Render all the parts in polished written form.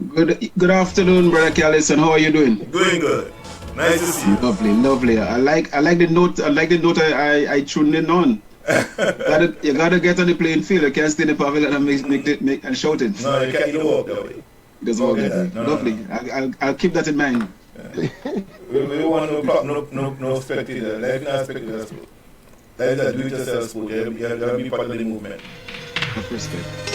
Good afternoon, Brother Callison. How are you doing? Doing good. Nice to see you. Lovely. I like the note. I tuned in on. You gotta get on the playing field. You can't stay in the pavilion and make and shouting. No, you can't. You don't walk that way. It doesn't work that way. No, Lovely. no. I'll keep that in mind. Yeah. We don't want no spectator. Life not spectator sport. That is a do-it-yourself sport. You have to be part of the movement. Of respect.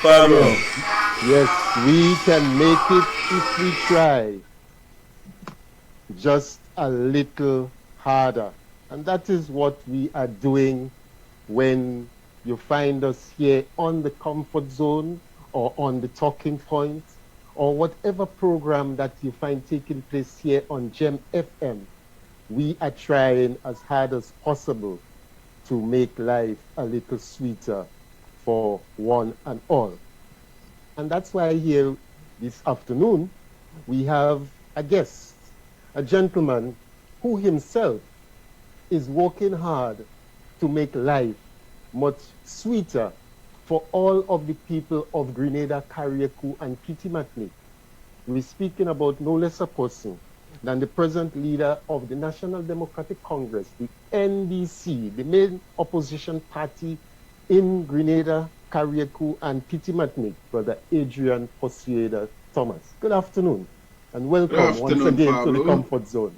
Pablo. Yes, we can make it if we try. Just a little harder. And that is what we are doing when you find us here on the comfort zone or on the talking point or whatever program that you find taking place here on GEM FM. We are trying as hard as possible to make life a little sweeter for one and all. And that's why here this afternoon we have a guest, a gentleman who himself is working hard to make life much sweeter for all of the people of Grenada, Carriacou, and Kitimatnik. We're speaking about no less a person than the present leader of the National Democratic Congress, the NDC, the main opposition party in Grenada, Carriacou, and Kitimatnik, Brother Adrian Persuader Thomas. Good afternoon, and welcome once again, Pablo, to the Comfort Zone.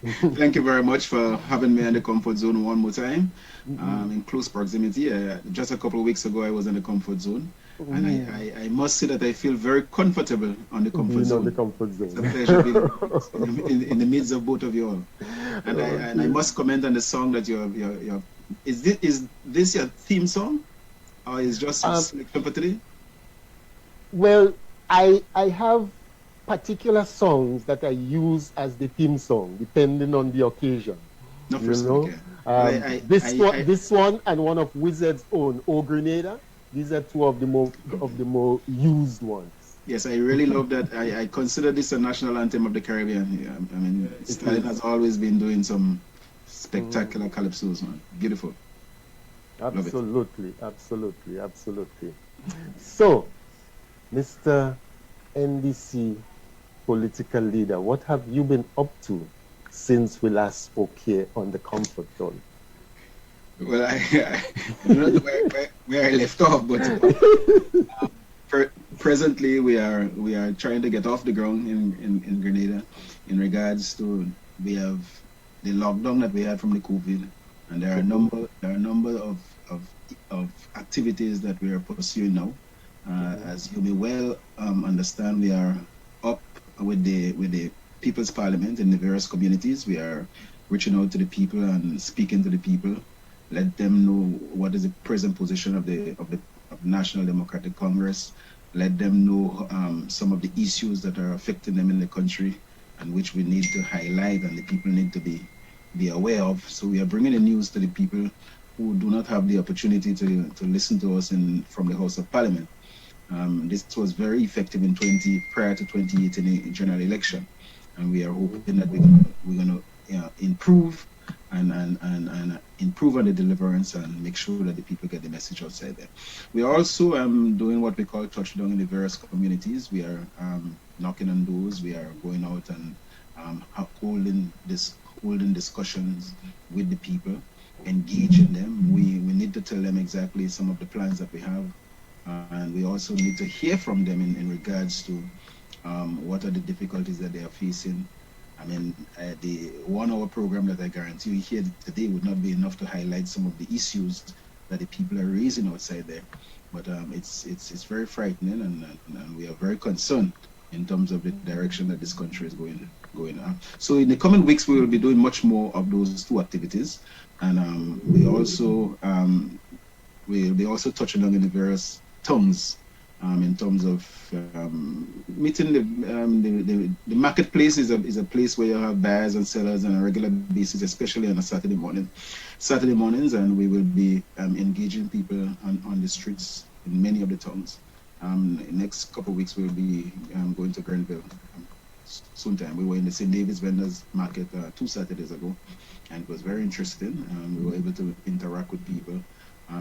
Thank you very much for having me in the Comfort Zone one more time. In close proximity. Just a couple of weeks ago, I was in the Comfort Zone. And I must say that I feel very comfortable on the Comfort Zone. The Comfort Zone. It's a pleasure being in the midst of both of you all. And I must comment on the song that you're is this your theme song? Or is just selection for today? Well, I have particular songs that I use as the theme song, depending on the occasion. This one and one of Wizard's own, O Grenada. These are two of the more used ones. Yes, I really love that. I consider this a national anthem of the Caribbean. I mean, Stalin has always been doing some spectacular calypsos, man. Beautiful. Absolutely. So, Mr. NDC political leader, what have you been up to since we last spoke here on the Comfort Zone? Well, I don't know where I left off, but presently we are trying to get off the ground in Grenada in regards to we have the lockdown that we had from the COVID, and there are a number of activities that we are pursuing now. As you may well understand, we are up with the People's Parliament in the various communities. We are reaching out to the people and speaking to the people, let them know what is the present position of the National Democratic Congress, let them know some of the issues that are affecting them in the country and which we need to highlight and the people need to be aware of. So we are bringing the news to the people who do not have the opportunity to listen to us from the House of Parliament. This was very effective prior to 2018 general election, and we are hoping that we're gonna improve and improve on the deliverance and make sure that the people get the message outside there. We are also doing what we call touchdown in the various communities. We are knocking on doors. We are going out and holding discussions with the people, engaging them. We need to tell them exactly some of the plans that we have, and we also need to hear from them in regards to what are the difficulties that they are facing. I mean, the 1 hour program that I guarantee you here today would not be enough to highlight some of the issues that the people are raising outside there. But it's very frightening, and we are very concerned in terms of the direction that this country is going. So in the coming weeks, we will be doing much more of those two activities, and we'll be also touching on in the various tongues. In terms of meeting the marketplace is a place where you have buyers and sellers on a regular basis, especially on a Saturday mornings, and we will be engaging people on the streets in many of the towns. Next couple of weeks we'll be going to Grenada sometime. We were in the St. David's Vendors Market 2 Saturdays ago, and it was very interesting. We were able to interact with people.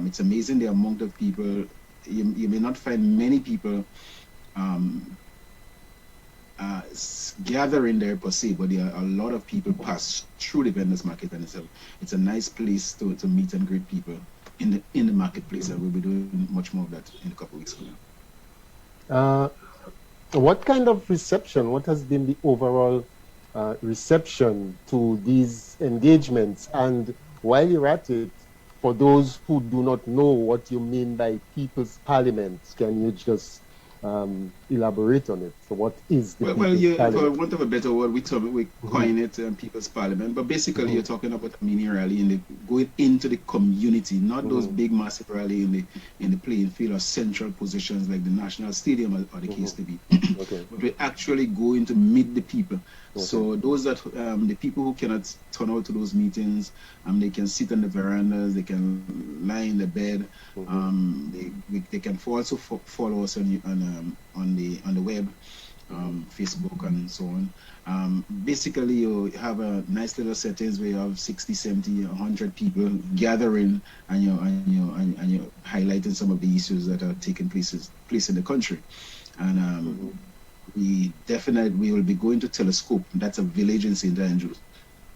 It's amazing the amount of people. You may not find many people gathering there per se, but there are a lot of people pass through the vendors market, and it's a nice place to meet and greet people in the marketplace, and we'll be doing much more of that in a couple of weeks from now. What kind of reception? What has been the overall reception to these engagements? And while you're at it, for those who do not know what you mean by People's Parliament, can you just elaborate on it? So what is the People's Parliament? For want of a better word, we coin it People's Parliament, but basically you're talking about a mini rally going into the community, not those big massive rally in the playing field or central positions like the National Stadium or the case to be. Okay. But we actually go in to meet the people. Okay. So those that the people who cannot turn out to those meetings, they can sit on the verandas, they can lie in the bed, they can also follow us on the web, Facebook and so on. Basically, you have a nice little settings where you have 60, 70, 100 people gathering, and you're highlighting some of the issues that are taking place in the country. And we will be going to Telescope. That's a village in St. Andrews,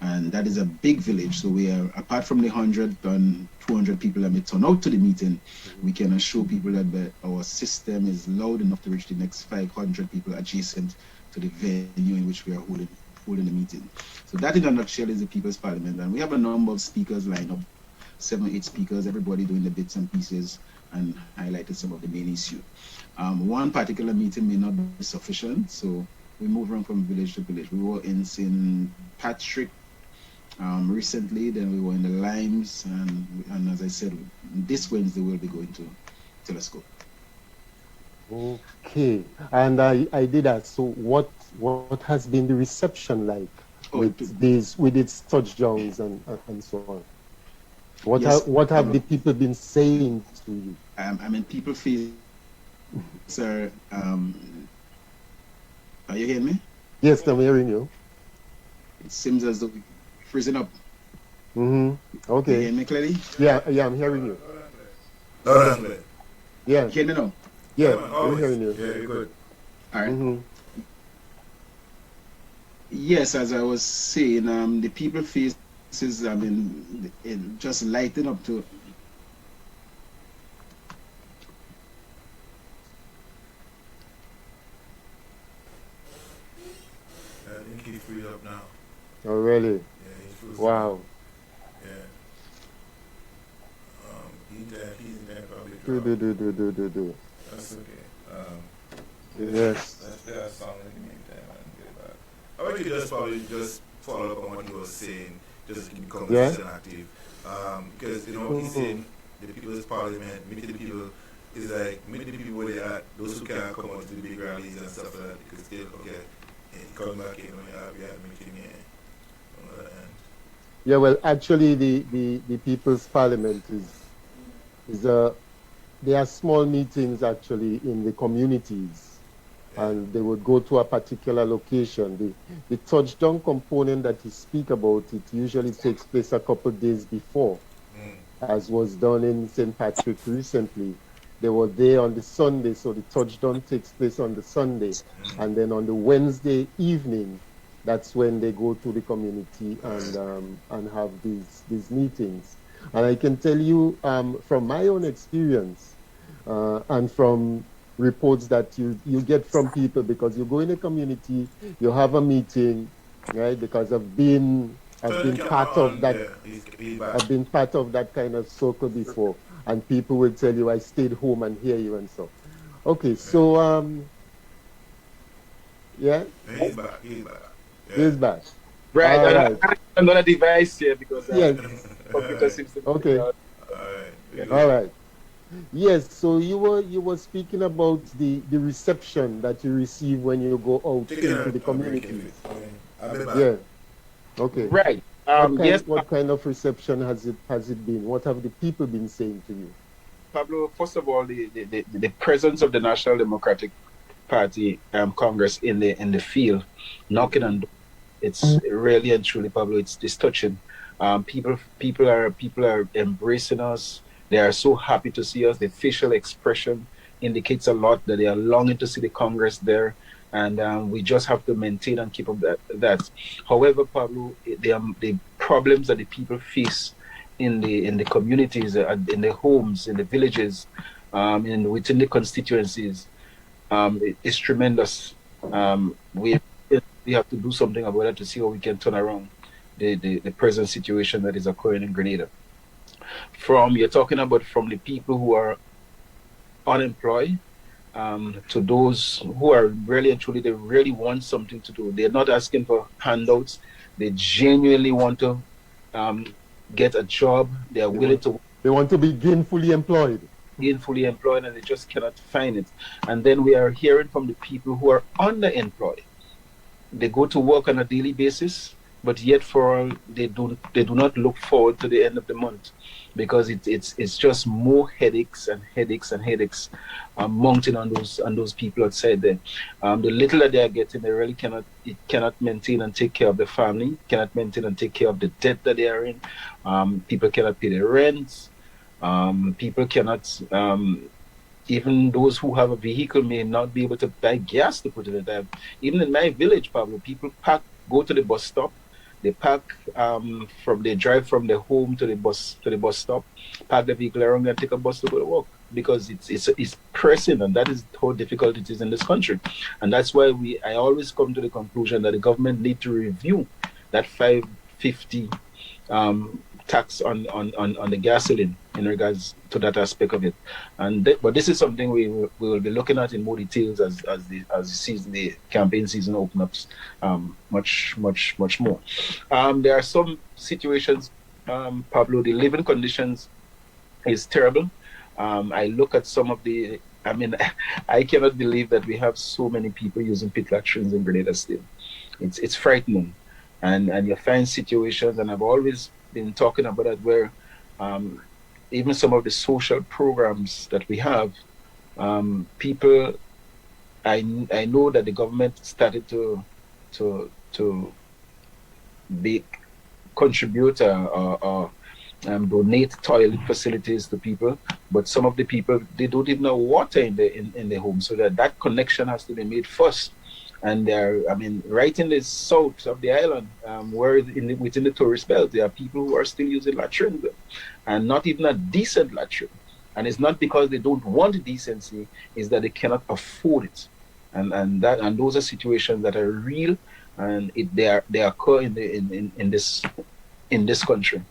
and that is a big village. So we are, apart from the 100 and 200 people that may turn out to the meeting, we can assure people that our system is loud enough to reach the next 500 people adjacent to the venue in which we are holding the meeting. So that in a nutshell is the People's Parliament, and we have a number of speakers lined up, 7 or 8 speakers, everybody doing the bits and pieces and highlighting some of the main issue. One particular meeting may not be sufficient, so we move around from village to village. We were in St. Patrick recently, then we were in the Limes, and as I said, this Wednesday we'll be going to Telescope. Okay, and I did ask, so what has been the reception like with its touchdowns and so on? What have the people been saying to you? I mean, people feel, sir, are you hearing me? Yes, I'm hearing you. It seems as though we're freezing up. Okay. You hearing me clearly? Yeah, I'm hearing you. Yeah. You hear me now? Yeah, I'm hearing you. Yeah, you're good. All right. Yes, as I was saying, the people faces, I mean, it just lighting up to. I think he's freed up now. Oh, really? Yeah, he's freed Wow. up. Yeah. He's in that probably. Do. That's okay. Yes. Let's play a song in the meantime. I think you just probably just follow up on what he was saying, just to keep Yeah. conversation active. Because he's Mm-hmm. saying the people's parliament, meeting the people is like meeting the people where they are, those who can't come out to the big rallies and stuff like that. Because still, okay, coming back in, we have meeting here on the other end. Yeah, well, actually, the People's Parliament is there are small meetings actually in the communities, Yeah. and they would go to a particular location. The touchdown component that you speak about, it usually takes place a couple of days before, Mm. as was done in St. Patrick recently. They were there on the Sunday, so the touchdown takes place on the Sunday. Mm. And then on the Wednesday evening, that's when they go to the community Right. and have these meetings. And I can tell you from my own experience and from reports that you get from people, because you go in a community, you have a meeting, right? Because I've Turn the been camera part of on. that Yeah, he's back. I've been part of that kind of circle before, and people will tell you I stayed home and hear you and so. Okay, so Yeah. yeah, He's back. He's back. Yeah. he's back. Right, All and right. I have another device here because Yes. computer seems to be Okay. Alright. yeah. All right. Yes. So you were speaking about the reception that you receive when you go out Taking into the a break. communities. I'll be back. Yeah. Okay. Right. Yes, What kind of reception has it been? What have the people been saying to you? Pablo. First of all, the presence of the National Democratic Party Congress in the field, knocking on doors, it's really and truly, Pablo. It's touching. People are embracing us. They are so happy to see us. The facial expression indicates a lot that they are longing to see the Congress there, and we just have to maintain and keep up that. However, Pablo, the problems that the people face in the communities, in the homes, in the villages, and within the constituencies, it's tremendous. We have to do something about it to see how we can turn around the present situation that is occurring in Grenada. You're talking about from the people who are unemployed to those who are really and truly, they really want something to do. They're not asking for handouts. They genuinely want to get a job. They are willing to They want to be gainfully employed. gainfully employed, and they just cannot find it. And then we are hearing from the people who are underemployed. They go to work on a daily basis, but yet they do not look forward to the end of the month, because it's just more headaches and headaches and headaches mounting on those people outside there. The little that they are getting, they really cannot maintain and take care of the family, cannot maintain and take care of the debt that they are in. People cannot pay their rent. People cannot, even those who have a vehicle may not be able to buy gas to put in it. Even in my village, Pablo, people go to the bus stop. They they drive from their home to the bus stop, park the vehicle around and take a bus to go to work, because it's pressing, and that is how difficult it is in this country. And that's why I always come to the conclusion that the government need to review that 550 tax on the gasoline in regards to that aspect of it. But this is something we will be looking at in more details as the campaign season opens up much more. There are some situations, Pablo, the living conditions is terrible. I look at some of I cannot believe that we have so many people using pit latrines in Grenada still. It's frightening. And you find situations, and I've always been talking about it, where even some of the social programs that we have, people, I know that the government started to contribute or donate toilet facilities to people, but some of the people, they don't even have water in the home, so that connection has to be made first. And right in the south of the island, within the tourist belt, there are people who are still using latrines, and not even a decent latrine. And it's not because they don't want decency; it's that they cannot afford it. And those are situations that are real, and they occur in this country.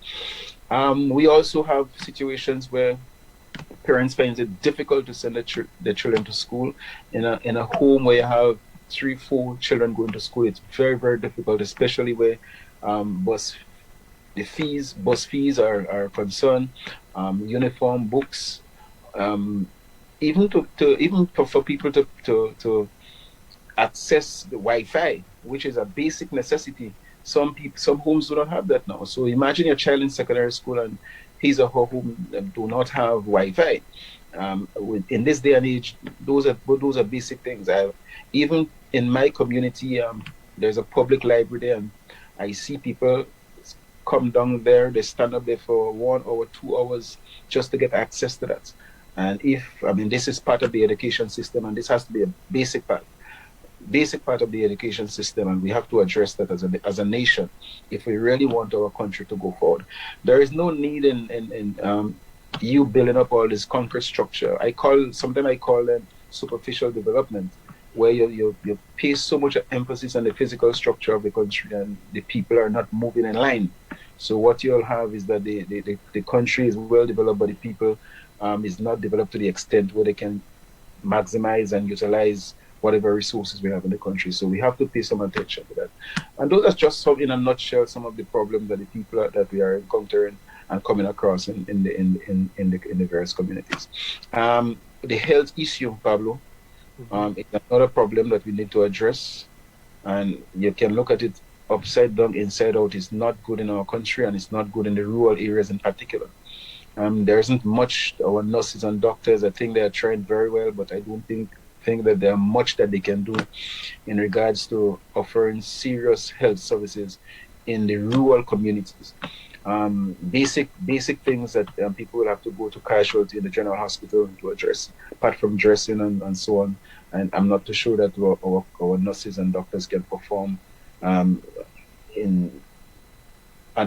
We also have situations where parents find it difficult to send their children to school in a home where you have 3, 4 children going to school, it's very, very difficult, especially where bus fees are concerned, uniform, books, even even for people to access the Wi-Fi, which is a basic necessity. Some homes do not have that now. So imagine your child in secondary school and his or her home do not have Wi-Fi. In this day and age, those are basic things. Even in my community, there's a public library there, and I see people come down there. They stand up there for 1 hour, 2 hours just to get access to that. And this is part of the education system, and this has to be a basic part of the education system, and we have to address that as a nation if we really want our country to go forward. There is no need in you building up all this concrete structure. Sometimes I call them superficial development, where you place so much emphasis on the physical structure of the country and the people are not moving in line. So what you'll have is that the country is well developed, but the people is not developed to the extent where they can maximize and utilize whatever resources we have in the country. So we have to pay some attention to that. And those are just in a nutshell, some of the problems that the people that we are encountering and coming across in the various communities. The health issue, Pablo, is another problem that we need to address. And you can look at it upside down, inside out. It's not good in our country, and it's not good in the rural areas in particular. There isn't much. Our nurses and doctors, I think they are trained very well, but I don't think that there are much that they can do in regards to offering serious health services in the rural communities. Basic things that people will have to go to casualty in the general hospital to address, apart from dressing and so on. And I'm not too sure that our nurses and doctors can perform and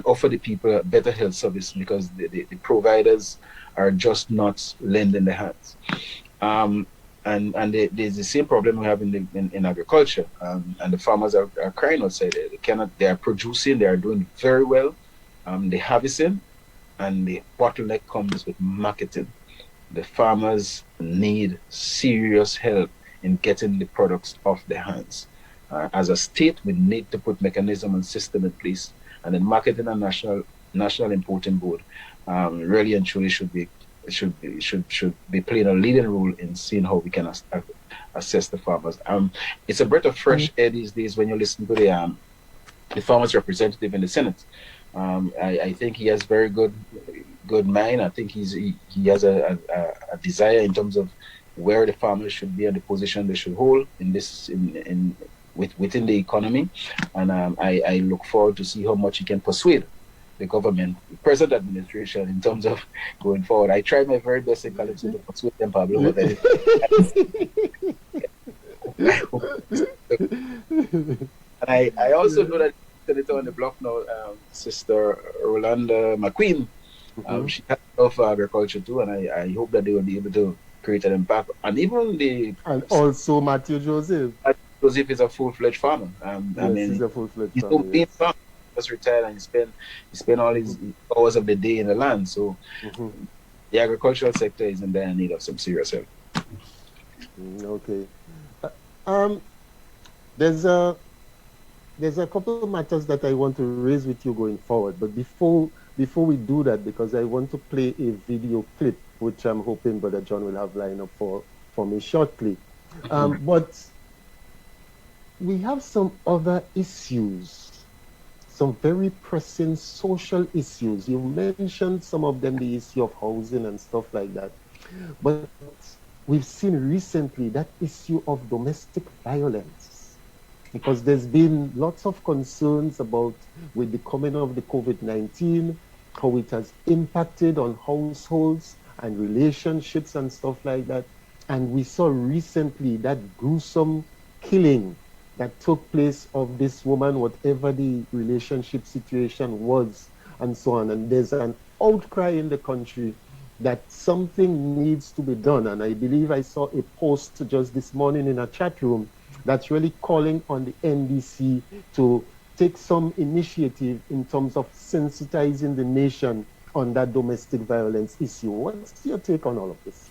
offer the people a better health service, because the providers are just not lending their hands. And there's the same problem we have in agriculture, and the farmers are crying outside. They are producing, they are doing very well, they harvesting, and the bottleneck comes with marketing. The farmers need serious help in getting the products off their hands. As a state, we need to put mechanism and system in place, and the marketing and national importing board really and truly should be playing a leading role in seeing how we can assess the farmers. It's a breath of fresh air these days when you listen to the farmers representative in the Senate. I think he has very good mind. I think he has a desire in terms of where the farmers should be and the position they should hold within the economy. And I look forward to see how much he can persuade the government, the present administration, in terms of going forward. I tried my very best in Calypso to persuade them, Pablo, but I also know that Senator on the block now, Sister Rolanda McQueen, she has love for agriculture too, and I hope that they will be able to create an impact. And even also Matthew Joseph. Joseph is a full-fledged farmer. He's a full-fledged farmer. Yes. Just retired, and he spent all his hours of the day in the land. So the agricultural sector is in dire need of some serious help. Okay. There's a couple of matters that I want to raise with you going forward. But before we do that, because I want to play a video clip, which I'm hoping Brother John will have lined up for me shortly. But we have some other issues, some very pressing social issues. You mentioned some of them, the issue of housing and stuff like that. But we've seen recently that issue of domestic violence, because there's been lots of concerns about, with the coming of the COVID-19, how it has impacted on households and relationships and stuff like that. And we saw recently that gruesome killing that took place of this woman, whatever the relationship situation was, and so on. And there's an outcry in the country that something needs to be done. And I believe I saw a post just this morning in a chat room that's really calling on the NDC to take some initiative in terms of sensitizing the nation on that domestic violence issue. What's your take on all of this?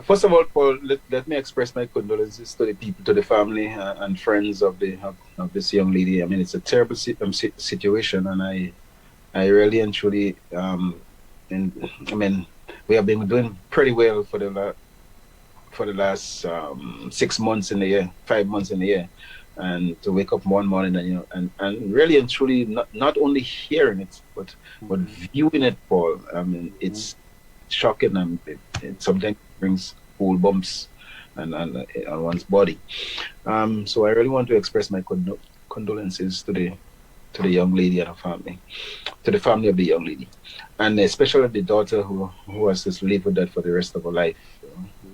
First of all, Paul, let me express my condolences to the people, to the family and friends of this young lady. I mean, it's a terrible situation, and I really and truly, and I mean, we have been doing pretty well for the last 6 months in the year, 5 months in the year, and to wake up one morning and and really and truly not only hearing it but viewing it, Paul. I mean, it's shocking, and it sometimes brings cool bumps and on one's body. So I really want to express my condolences to the young lady and her family, to the family of the young lady, and especially the daughter who has to live with that for the rest of her life.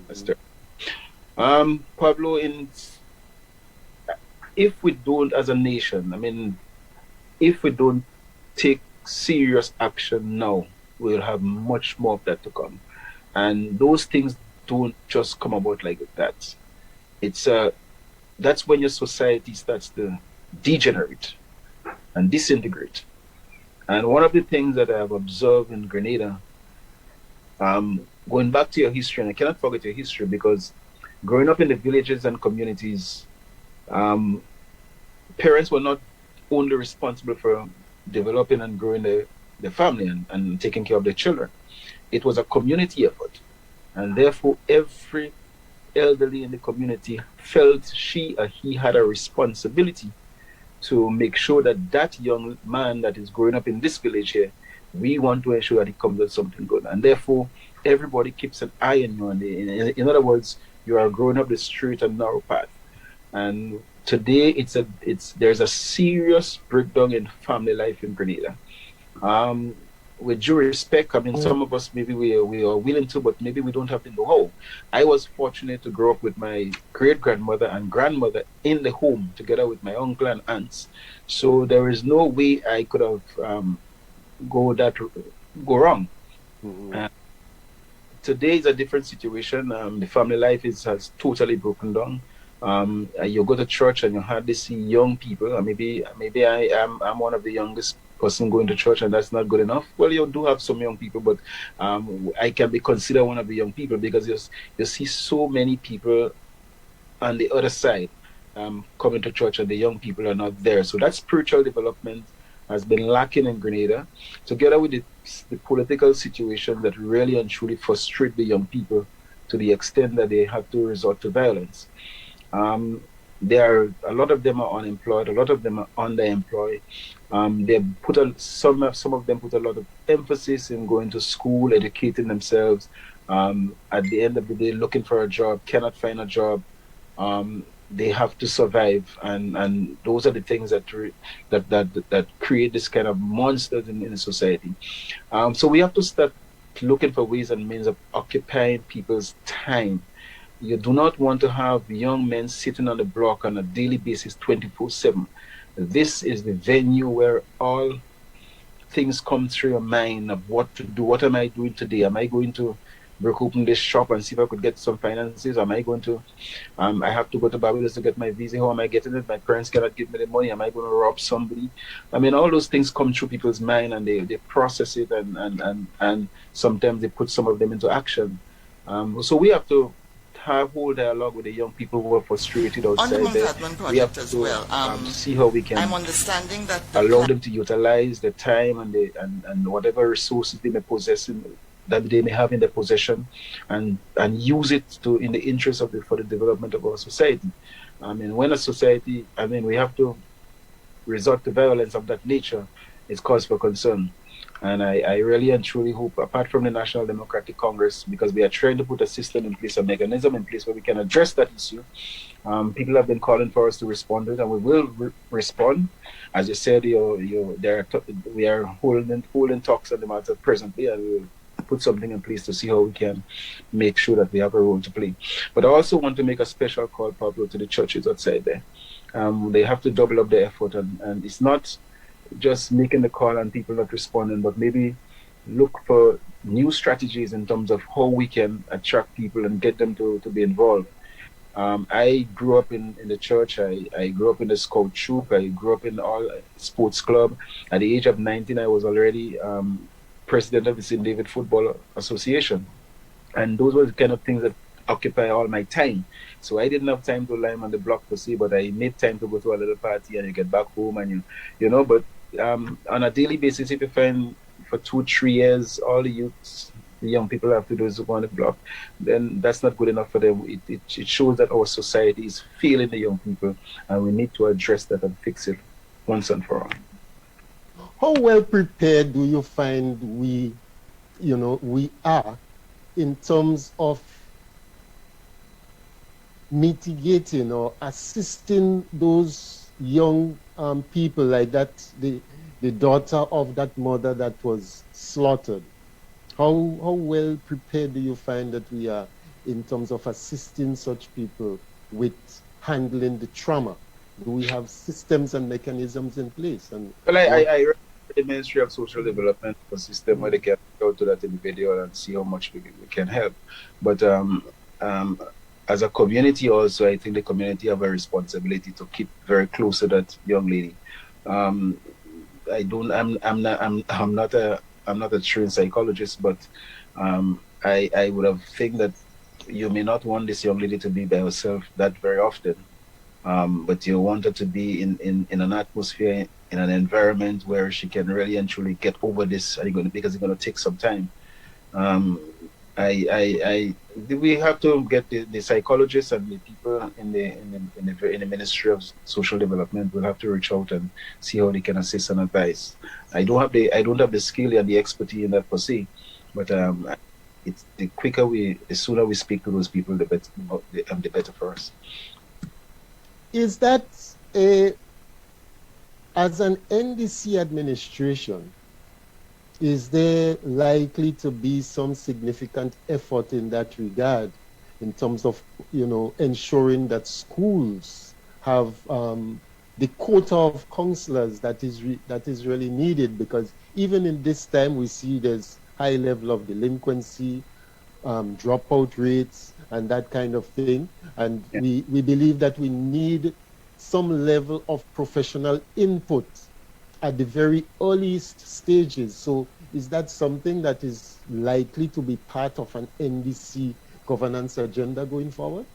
That's terrible. Pablo, if we don't, as a nation, I mean, if we don't take serious action now, we'll have much more of that to come. And those things don't just come about like that. That's when your society starts to degenerate and disintegrate. And one of the things that I have observed in Grenada, going back to your history, and I cannot forget your history, because growing up in the villages and communities, parents were not only responsible for developing and growing the family and taking care of their children. It was a community effort. And therefore, every elderly in the community felt she or he had a responsibility to make sure that that young man that is growing up in this village here, we want to ensure that he comes with something good. And therefore, everybody keeps an eye on you. In other words, you are growing up the straight and narrow path. And today, there's a serious breakdown in family life in Grenada. With due respect, I mean, some of us maybe we are willing to, but maybe we don't have the know-how. I was fortunate to grow up with my great-grandmother and grandmother in the home together with my uncle and aunts. So there is no way I could have go wrong. Today is a different situation. The family life has totally broken down. You go to church and you hardly see young people. Maybe I'm one of the youngest person going to church, and that's not good enough. Well, you do have some young people, but I can be considered one of the young people, because you see so many people on the other side coming to church, and the young people are not there. So that spiritual development has been lacking in Grenada, together with the political situation that really and truly frustrate the young people to the extent that they have to resort to violence. A lot of them are unemployed, a lot of them are underemployed. Some of them put a lot of emphasis in going to school, educating themselves. At the end of the day, looking for a job, cannot find a job. They have to survive, and those are the things that create this kind of monsters in society. So we have to start looking for ways and means of occupying people's time. You do not want to have young men sitting on the block on a daily basis 24/7. This is the venue where all things come through your mind of what to do. What am I doing today? Am I going to break open this shop and see if I could get some finances? Am I going to, I have to go to Barbados to get my visa. How am I getting it? My parents cannot give me the money. Am I going to rob somebody? I mean, all those things come through people's mind, and they process it, and sometimes they put some of them into action. So we have to have whole dialogue with the young people who are frustrated outside on the there. Manhattan We have project as to well. see how we can I'm understanding that allow them to utilize the time and whatever resources they may possess that they may have in their possession, and use it in the interest for the development of our society. I mean, when a society, we have to resort to violence of that nature, it's cause for concern. And I really and truly hope, apart from the National Democratic Congress, because we are trying to put a system in place, a mechanism in place where we can address that issue. People have been calling for us to respond to it, and we will respond. As you said, we are holding talks on the matter presently, and we will put something in place to see how we can make sure that we have a role to play. But I also want to make a special call, Pablo, to the churches outside there. They have to double up their effort, and it's not just making the call and people not responding, but maybe look for new strategies in terms of how we can attract people and get them to be involved. I grew up in the church. I grew up in the scout troop. I grew up in all sports club. At the age of 19, I was already president of the St. David Football Association. And those were the kind of things that occupy all my time. So I didn't have time to lie on the block per se, but I made time to go to a little party and you get back home and you know. But on a daily basis, if you find for 2 3 years all the youths, the young people have to do is go on the block, then that's not good enough for them. It shows that our society is failing the young people, and we need to address that and fix it once and for all. How well prepared do you find we are in terms of mitigating or assisting those young people like that, the daughter of that mother that was slaughtered? How well prepared do you find that we are in terms of assisting such people with handling the trauma? Do we have systems and mechanisms in place? And well, I the Ministry of Social Development a system where they can go to that individual and see how much we can help. But as a community also, I think the community have a responsibility to keep very close to that young lady. I'm not a trained psychologist, but I would have think that you may not want this young lady to be by herself that very often, but you want her to be in an atmosphere, in an environment where she can really and truly get over this, because it's going to take some time. We have to get the psychologists and the people in the Ministry of Social Development. Will have to reach out and see how they can assist and advise. I don't have the skill and the expertise in that per se, but it's the sooner we speak to those people, the better for us. Is that as an NDC administration, is there likely to be some significant effort in that regard, in terms of ensuring that schools have the quota of counselors that is really needed? Because even in this time, we see there's high level of delinquency, dropout rates, and that kind of thing. And we believe that we need some level of professional input at the very earliest stages. So is that something that is likely to be part of an NDC governance agenda going forward?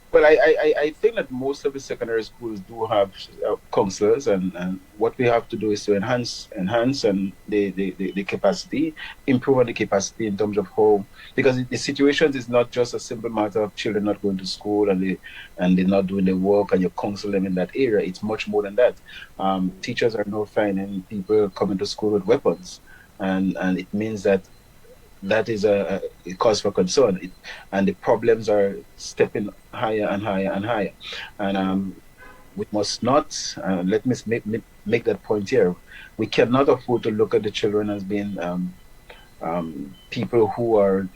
Well, I think that most of the secondary schools do have counselors, and what we have to do is to enhance and the capacity, improve on the capacity in terms of how, because the situation is not just a simple matter of children not going to school and they're not doing the work and you counsel them in that area. It's much more than that. Teachers are now finding people coming to school with weapons, and it means that is a cause for concern, and the problems are stepping higher and higher and higher. And we must not, let me make that point here, we cannot afford to look at the children as being people who are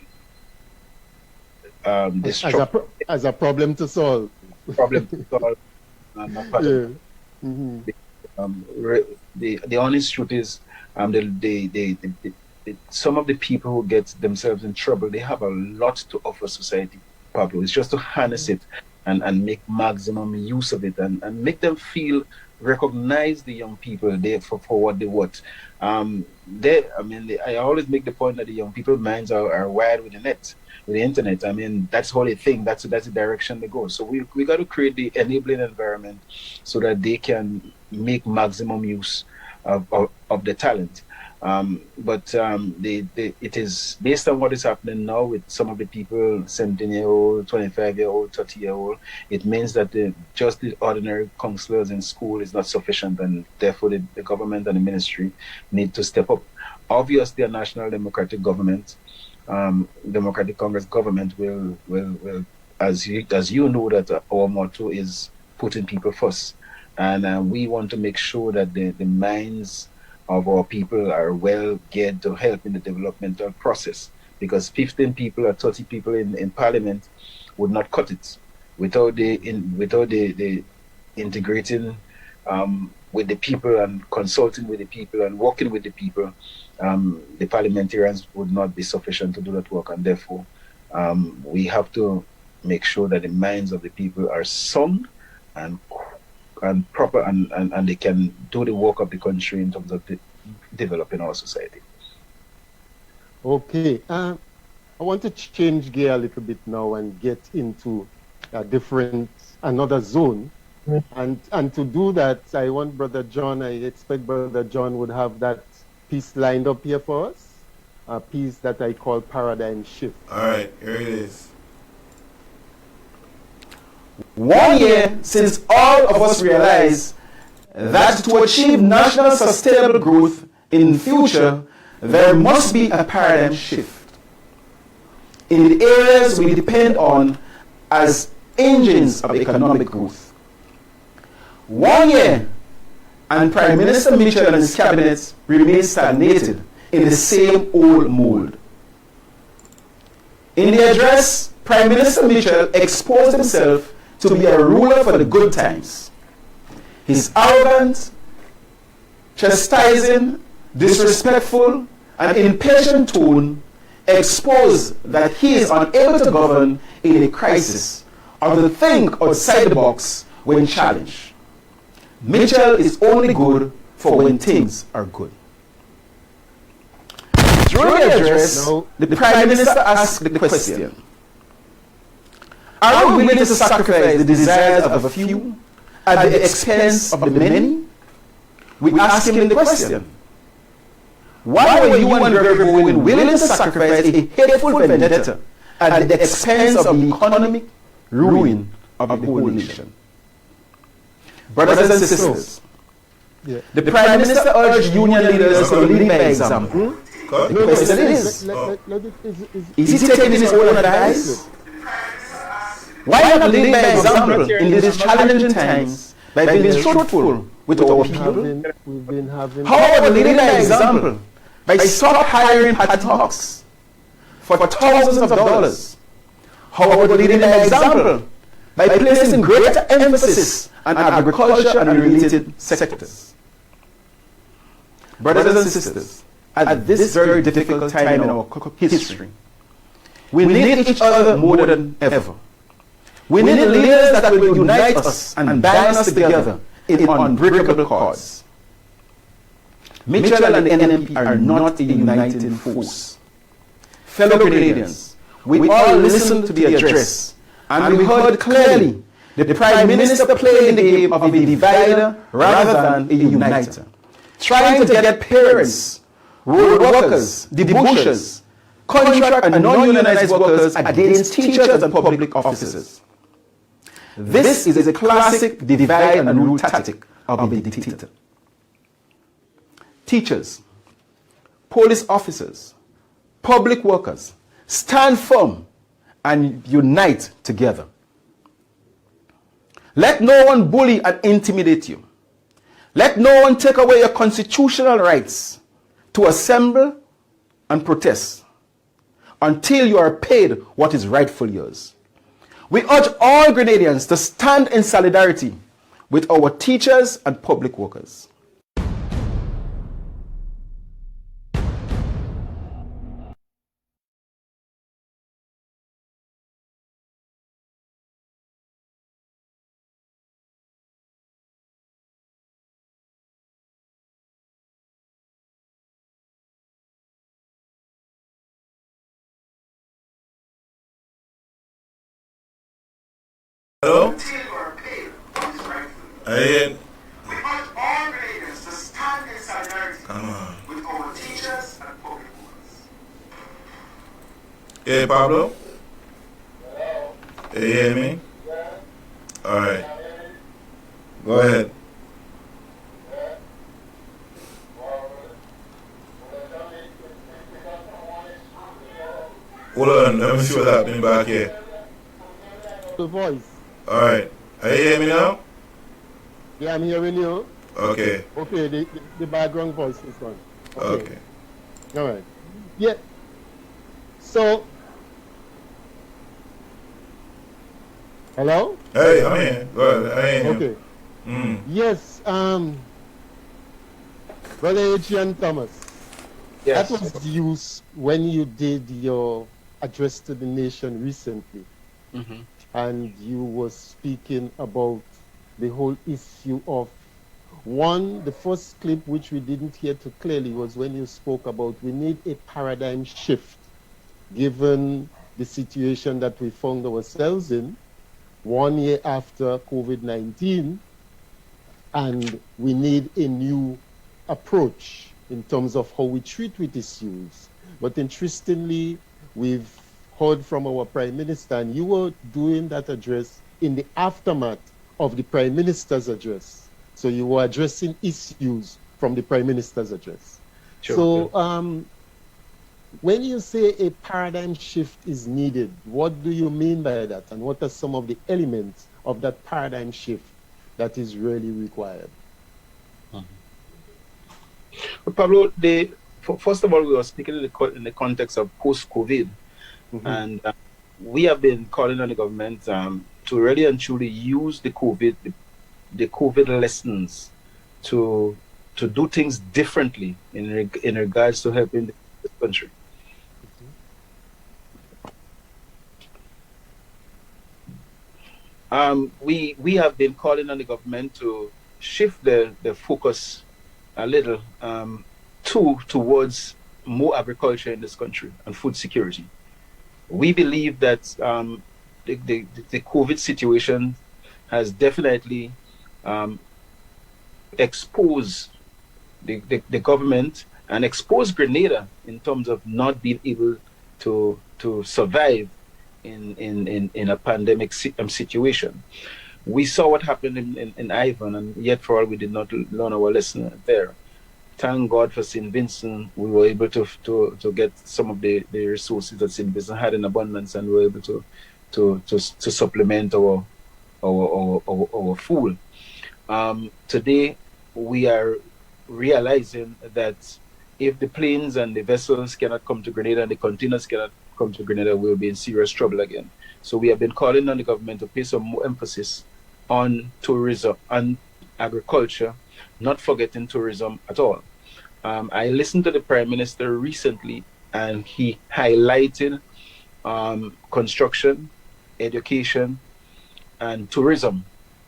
destructive. As a problem to solve. Problem to solve. The honest truth is, some of the people who get themselves in trouble, they have a lot to offer society, Pablo. It's just to harness it and make maximum use of it and make them feel, recognize the young people there for what they want. I always make the point that the young people's minds are wired with the internet. I mean, that's how they think. That's the direction they go. So we got to create the enabling environment so that they can make maximum use of the talent. But it is based on what is happening now with some of the people, 17-year-old, 25-year-old, 30-year-old. It means that just the ordinary counselors in school is not sufficient, and therefore the government and the ministry need to step up. Obviously, a national democratic government, Democratic Congress government will as you know, that our motto is putting people first, and we want to make sure that the minds of our people are well geared to help in the developmental process, because 15 people or 30 people in parliament would not cut it without the integrating with the people and consulting with the people and working with the people. The parliamentarians would not be sufficient to do that work, and therefore we have to make sure that the minds of the people are sound and proper, and they can do the work of the country in terms of developing our society. Okay. I want to change gear a little bit now and get into another zone. And to do that, I want Brother John, I expect Brother John would have that piece lined up here for us, a piece that I call Paradigm Shift. All right, here it is. 1 year since all of us realize that to achieve national sustainable growth in future, there must be a paradigm shift in the areas we depend on as engines of economic growth. 1 year, and Prime Minister Mitchell and his cabinet remain stagnated in the same old mold. In the address, Prime Minister Mitchell exposed himself to be a ruler for the good times. His arrogant, chastising, disrespectful, and impatient tone exposed that he is unable to govern in a crisis or to think outside the box when challenged. Mitchell is only good for when things are good. During the address, the Prime Minister asked the question, are we willing to sacrifice the desires of a few at the expense of the many? We asked him the question, why were you and Gregory Bowen willing to sacrifice a hateful vendetta at the expense of the economic ruin of the whole nation? Brothers and sisters, the Prime Minister urged union leaders to lead by example. The question is he taking his own advice? Why not lead by example in these challenging times by being truthful with our people? How about leading by example by stop hiring party hawks for thousands of dollars? How about leading by example by placing greater emphasis on agriculture and related sectors? Brothers and sisters, at this very difficult time in our history, we need each other more than ever. We need leaders that will unite us and bind us together in unbreakable cause. Mitchell and the NMP are not a uniting force. Fellow Canadians, we all listened to the address and we heard clearly the Prime Minister playing the game of a divider rather than a uniter, trying to get parents, road workers, debushers, contract and non-unionized workers against teachers and public officers. This is a classic divide and rule tactic of a dictator. Teachers, police officers, public workers, stand firm and unite together. Let no one bully and intimidate you. Let no one take away your constitutional rights to assemble and protest until you are paid what is rightfully yours. We urge all Grenadians to stand in solidarity with our teachers and public workers. Hello? Adrian. Come on. Hey, Pablo? Hey, you hear me? Alright. Go ahead. Hold on, let me see what's happening back here. The voice. Alright. Are you hearing me now? Yeah, I'm hearing you. Okay. Okay, the background voice is gone. Okay. All right. Yeah. So. Hello? Hey, I'm here. Go ahead. I hear you. Okay. Mm. Yes, Brother Adrian Thomas. Yes. That was used when you did your address to the nation recently. Mm-hmm. And you were speaking about the whole issue of the first clip which we didn't hear too clearly was when you spoke about we need a paradigm shift given the situation that we found ourselves in 1 year after COVID-19, and we need a new approach in terms of how we treat with issues. But interestingly, we've heard from our Prime Minister, and you were doing that address in the aftermath of the Prime Minister's address. So you were addressing issues from the Prime Minister's address. Sure. So when you say a paradigm shift is needed, what do you mean by that? And what are some of the elements of that paradigm shift that is really required? But Pablo, first of all, we were speaking in the context of post-COVID, and we have been calling on the government to really and truly use the COVID lessons to do things differently in regards to helping the country. We have been calling on the government to shift the focus a little towards more agriculture in this country and food security. We believe that the COVID situation has definitely exposed the government and exposed Grenada in terms of not being able to survive in a pandemic situation. We saw what happened in Ivan, and yet for all we did not learn our lesson there. Thank God for St. Vincent, we were able to get some of the resources that St. Vincent had in abundance, and we were able to supplement our food. Today, we are realizing that if the planes and the vessels cannot come to Grenada and the containers cannot come to Grenada, we'll be in serious trouble again. So we have been calling on the government to pay some more emphasis on tourism and agriculture, not forgetting tourism at all. I listened to the Prime Minister recently, and he highlighted construction, education, and tourism.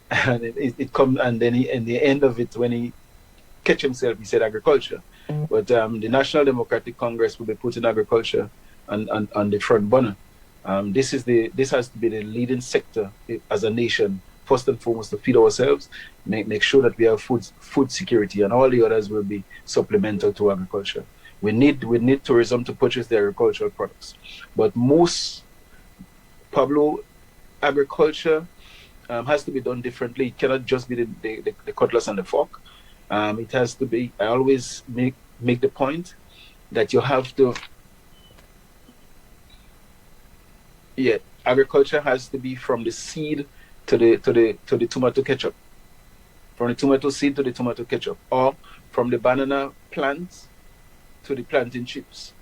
And it comes, and then in the end of it, when he catch himself, he said agriculture. But the National Democratic Congress will be putting agriculture on the front burner. This has to be the leading sector as a nation, first and foremost, to feed ourselves, make sure that we have food security, and all the others will be supplemental to agriculture. We need tourism to purchase the agricultural products, but most, Pablo, agriculture has to be done differently. It cannot just be the cutlass and the fork. It has to be. I always make the point that you have to. Yeah, agriculture has to be from the seed to the tomato ketchup, from the tomato seed to the tomato ketchup, or from the banana plant to the plantain chips.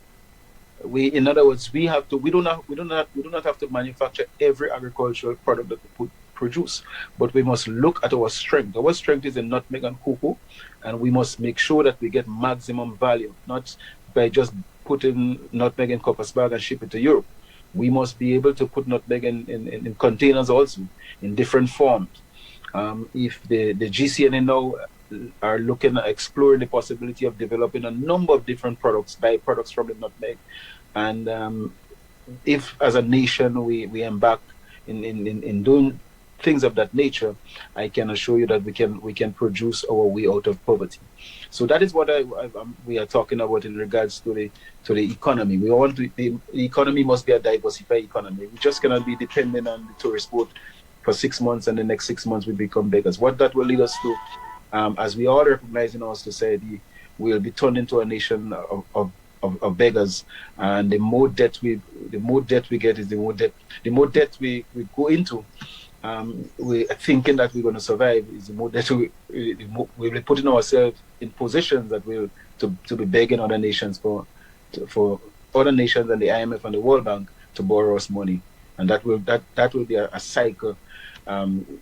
In other words, we do not have to manufacture every agricultural product that we produce, but we must look at our strength. Our strength is in nutmeg and cocoa, and we must make sure that we get maximum value, not by just putting nutmeg in copper's bag and ship it to Europe. We must be able to put nutmeg in containers also, in different forms. If the GCNA now are exploring the possibility of developing a number of different byproducts from the nutmeg, and if as a nation we embark in doing things of that nature, I can assure you that we can produce our way out of poverty. So that is what we are talking about in regards to the economy. The economy must be a diversified economy. We just cannot be dependent on the tourist boat for 6 months, and the next 6 months we become beggars. What that will lead us to, as we all recognize in our society, we will be turned into a nation of beggars. And the more debt we get is the more debt we go into. We are thinking that we're going to survive is the more that we'll be putting ourselves in positions that to be begging other nations for other nations and the IMF and the World Bank to borrow us money, and that will be a cycle, and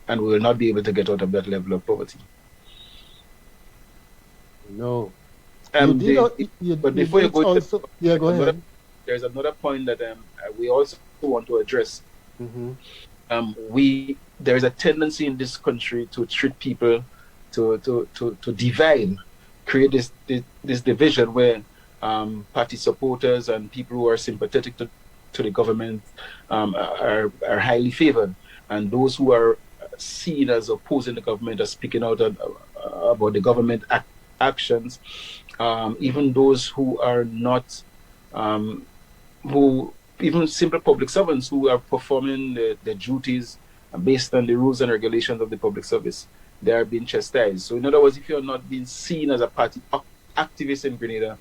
we will not be able to get out of that level of poverty. No. But before you go, go ahead. There's another point that we also want to address. Mm-hmm. There is a tendency in this country to treat people to divide, create this division where party supporters and people who are sympathetic to the government are highly favored. And those who are seen as opposing the government are speaking out about the government actions. Even those who are not, who even simple public servants who are performing the duties based on the rules and regulations of the public service, they are being chastised. So in other words, if you're not being seen as a party activist in Grenada,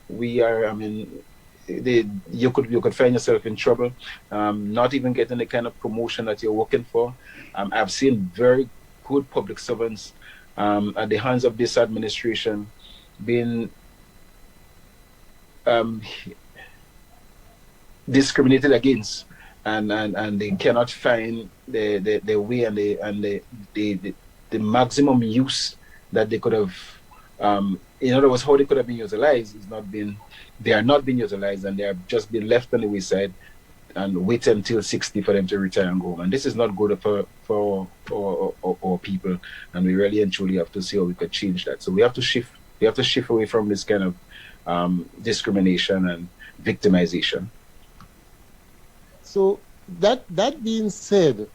we are, I mean, you could find yourself in trouble, not even getting the kind of promotion that you're working for. I've seen very good public servants at the hands of this administration being discriminated against, and they cannot find the way and the maximum use that they could have. In other words, how they could have been utilized is not being. They are not being utilized, and they are just being left on the wayside and wait until 60 for them to retire and go home. And this is not good for our people, and we really and truly have to see how we could change that. So we have to shift. We have to shift away from this kind of discrimination and victimization. So that being said,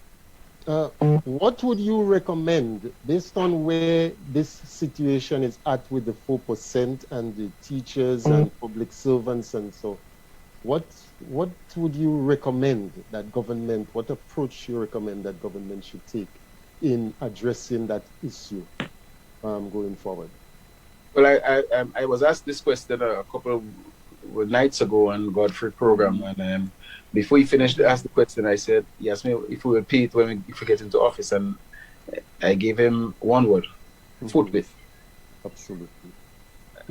what would you recommend based on where this situation is at with the 4% and the teachers and public servants and so? What would you recommend that government? What approach you recommend that government should take in addressing that issue going forward? Well, I was asked this question a couple of nights ago on Godfrey program, and before he finished to ask the question, I said, he asked me if we will pay it if we get into office, and I gave him one word: forthwith. Absolutely.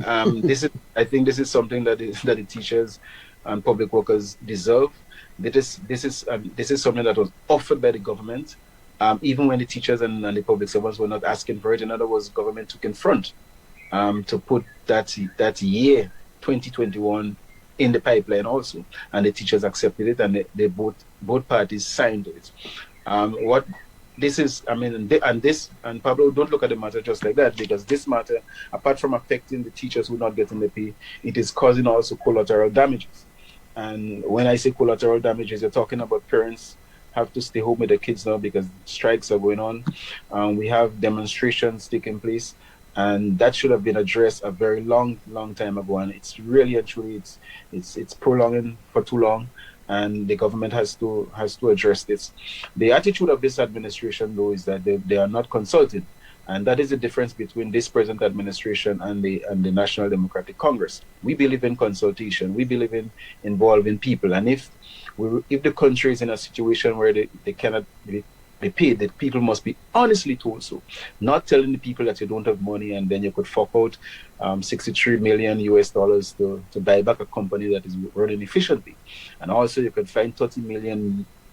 I think this is something that the teachers and public workers deserve. This is something that was offered by the government, even when the teachers and the public servants were not asking for it. In other words, government took in front to put that year 2021 in the pipeline also, and the teachers accepted it, and they both parties signed it. What this is, I mean, and Pablo, don't look at the matter just like that, because this matter, apart from affecting the teachers who are not getting the pay, it is causing also collateral damages. And when I say collateral damages, you're talking about parents have to stay home with their kids now because strikes are going on. We have demonstrations taking place, and that should have been addressed a very long time ago. And it's really and truly it's prolonging for too long, and the government has to address this. The attitude of this administration, though, is that they are not consulted, and that is the difference between this present administration and the National Democratic Congress. We believe in consultation. We believe in involving people, and if the country is in a situation where they cannot be paid, that people must be honestly told so. Not telling the people that you don't have money and then you could fork out $63 million to buy back a company that is running efficiently, and also you could find $30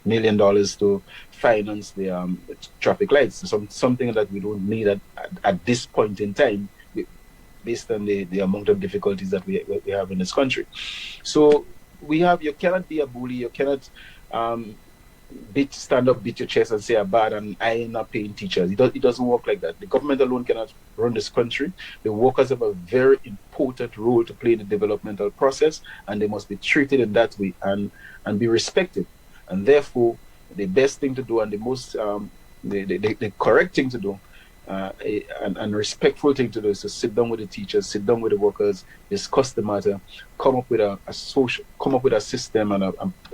million to finance the traffic lights. Something that we don't need at this point in time, based on the amount of difficulties that we have in this country. So you cannot be a bully. You cannot stand up, beat your chest and say I'm bad and I am not paying teachers. It doesn't work like that. The government alone cannot run this country. The workers have a very important role to play in the developmental process, and they must be treated in that way and be respected. And therefore, the best thing to do and the most the correct thing to do and respectful thing to do is to sit down with the teachers, sit down with the workers, discuss the matter, come up with a system and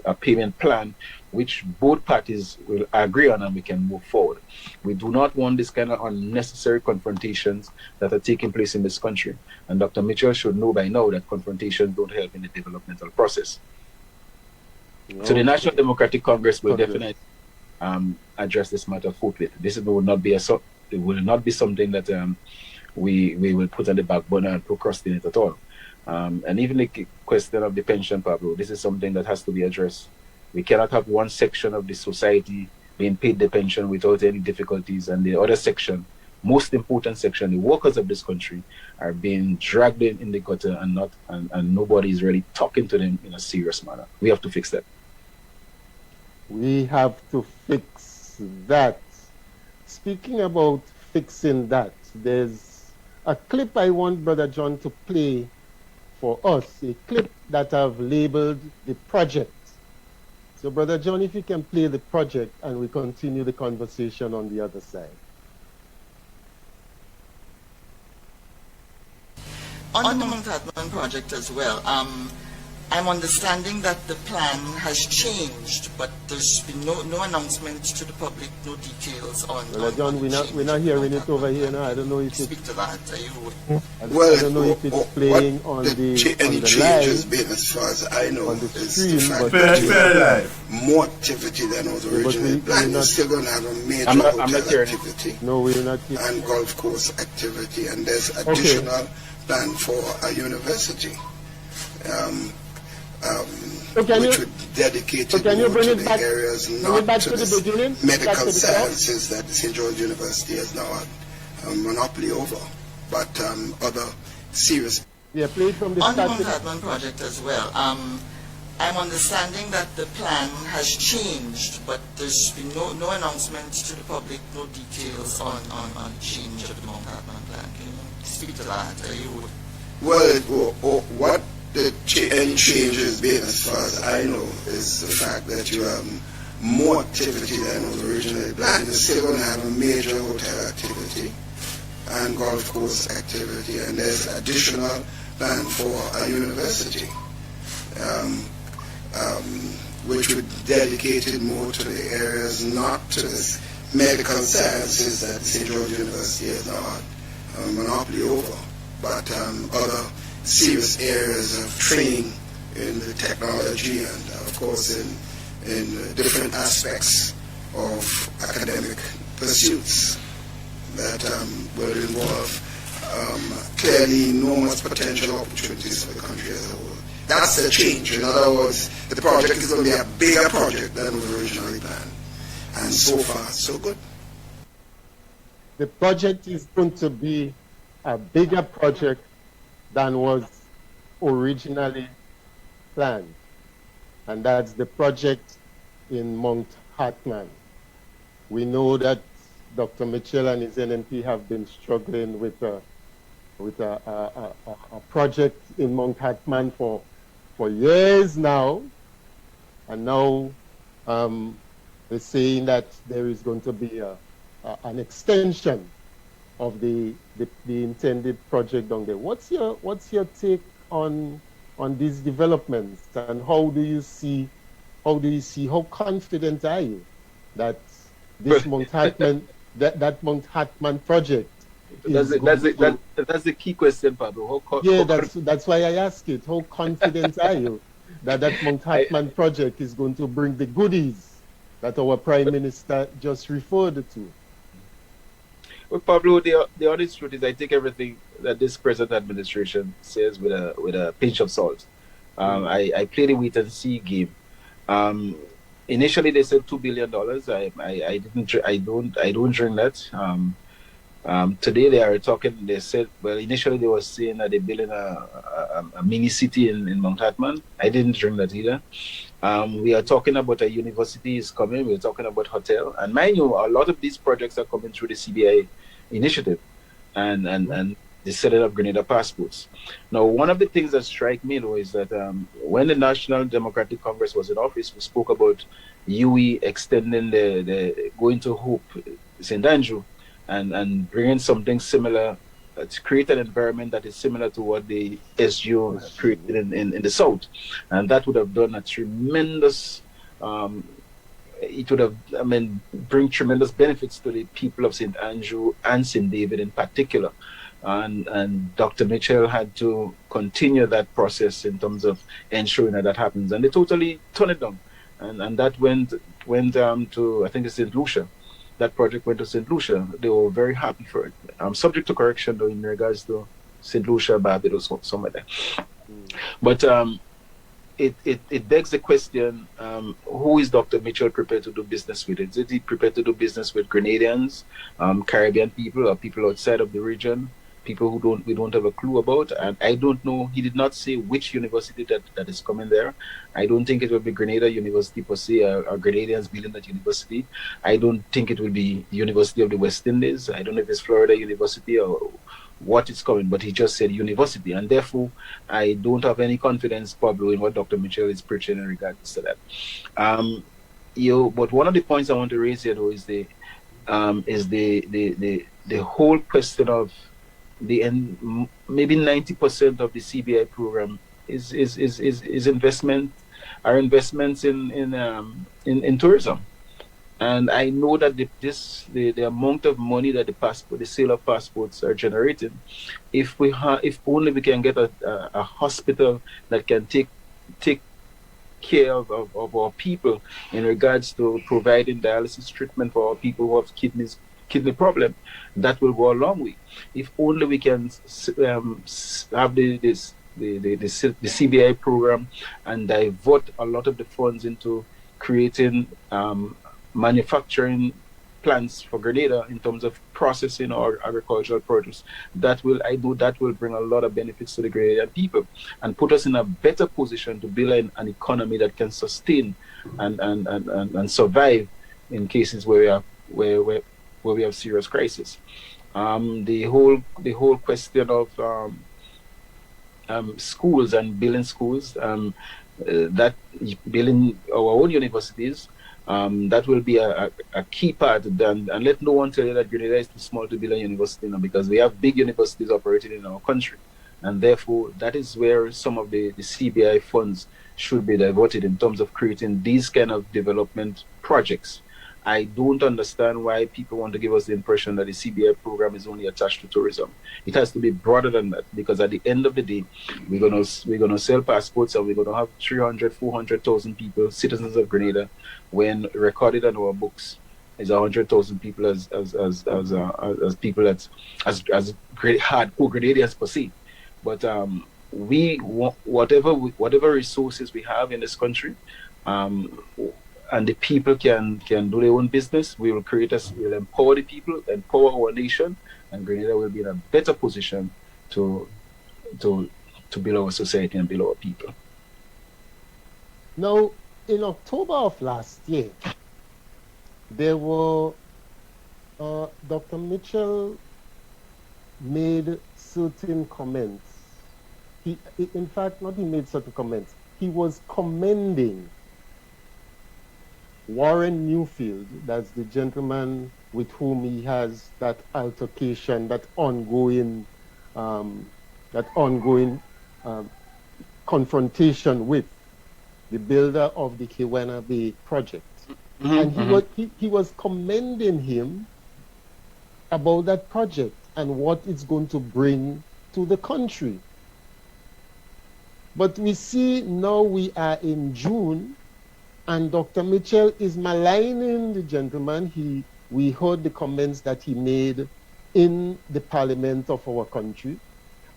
a payment plan which both parties will agree on, and we can move forward. We do not want this kind of unnecessary confrontations that are taking place in this country. And Dr. Mitchell should know by now that confrontations don't help in the developmental process. No. So the National Democratic Congress will definitely address this matter forthwith. This will not be something that we will put on the back burner and procrastinate at all. And even the question of the pension, Pablo, this is something that has to be addressed. We cannot have one section of the society being paid the pension without any difficulties, and the other section, most important section, the workers of this country, are being dragged in the gutter and nobody is really talking to them in a serious manner. We have to fix that. We have to fix that. Speaking about fixing that, there's a clip I want Brother John to play for us a clip that I've labeled the project. So, Brother John, if you can play the project and we continue the conversation on the other side. On the Mount Hatman project as well, I'm understanding that the plan has changed, but there's been no announcement to the public, no details on. Well, John, we're not hearing it over here now. I don't know if it's speak to that. I don't know if it's playing on the changes live, been, as far as I know, on the is stream, the fact but that more activity than was originally but planned. We're still going to have a major hotel activity no, we're not here. and golf course activity, and there's additional plan for a university. Which would dedicate it more to the areas, not to the medical sciences that St. George University has now a monopoly over, but other serious. Yeah, play from the on the Mount Hatman project as well. I'm understanding that the plan has changed, but there's been no announcement to the public, no details on change of the Mount Hatman plan. Can you speak to that? Well, what the any changes been, as far as I know, is the fact that you have more activity than was originally planned. You're still going to have a major hotel activity and golf course activity, and there's additional plan for a university, which would dedicate it more to the areas, not to the medical sciences that St. George University has now a monopoly over, but other serious areas of training in the technology and, of course, in different aspects of academic pursuits that will involve clearly enormous potential opportunities for the country as a whole. That's the change. In other words, the project is going to be a bigger project than was originally planned. And so far, so good. The project is going to be a bigger project than was originally planned. And that's the project in Mount Hatman. We know that Dr. Mitchell and his NNP have been struggling with a project in Mount Hatman for years now. And now they're saying that there is going to be an extension of the intended project down there. What's your take on these developments, and how confident are you that this Mount Hatman that Mount Hatman project that's the key question, Pablo. That's why I ask it. How confident are you that Mount Hatman project is going to bring the goodies that our Prime Minister just referred to? Well, Pablo, the honest truth is I take everything that this present administration says with a pinch of salt. I play the wait and see game. Initially they said $2 billion. I don't drink that. Today they are talking. They said, well, initially they were saying that they're building a mini city in Mount Hatman. I didn't drink that either. We are talking about a university is coming. We're talking about hotel, and mind you, a lot of these projects are coming through the CBI initiative, and the setting up Grenada passports. Now, one of the things that strike me though is that when the National Democratic Congress was in office, we spoke about UE extending the going to Hope, St. Andrew, and bringing something similar to create an environment that is similar to what the SGO created in the South. And that would have done a tremendous, it would have, bring tremendous benefits to the people of St. Andrew and St. David in particular. And Dr. Mitchell had to continue that process in terms of ensuring that happens. And they totally turned it down. And that went to, I think it's St. Lucia. That project went to St. Lucia. They were very happy for it. Subject to correction though in regards to St. Lucia, Barbados, somewhere there. But it begs the question, who is Dr. Mitchell prepared to do business with? Is he prepared to do business with Grenadians, Caribbean people, or people outside of the region, people who we don't have a clue about? And I don't know, he did not say which university that is coming there. I don't think it will be Grenada University per se, or Grenadians building that university. I don't think it will be University of the West Indies. I don't know if it's Florida University or what is coming, but he just said university, and therefore I don't have any confidence, Pablo, in what Dr. Mitchell is preaching in regards to that. But one of the points I want to raise here, though, is the whole question of maybe 90% of the CBI program is investment, are investments in tourism. And I know that the amount of money that the sale of passports are generating, if only we can get a hospital that can take care of our people in regards to providing dialysis treatment for our people who have kidney problem, that will go a long way. If only we can have the CBI program and divert a lot of the funds into creating manufacturing plants for Grenada in terms of processing our agricultural produce, I know that will bring a lot of benefits to the Grenadian people and put us in a better position to build an economy that can sustain and survive in cases where we have serious crisis. The whole question of schools and building schools, that building our own universities, that will be a key part. And let no one tell you that Grenada is too small to build a university now, because we have big universities operating in our country. And therefore, that is where some of the CBI funds should be diverted in terms of creating these kind of development projects. I don't understand why people want to give us the impression that the CBI program is only attached to tourism. It has to be broader than that, because at the end of the day, we're gonna sell passports, and we're gonna have 300, 400,000 people, citizens of Grenada, when recorded on our books is 100,000 people as people as great hardcore Grenadians per se. But we want whatever resources we have in this country, and the people can do their own business. We will we'll empower the people, empower our nation, and Grenada will be in a better position to build our society and build our people. Now, in October of last year, there were Dr. Mitchell made certain comments. He made certain comments. He was commending Warren Newfield, that's the gentleman with whom he has that altercation, that ongoing confrontation with the builder of the Kiwana Bay project. And he was commending him about that project and what it's going to bring to the country. But we see now we are in June, and Dr. Mitchell is maligning the gentleman. We heard the comments that he made in the parliament of our country.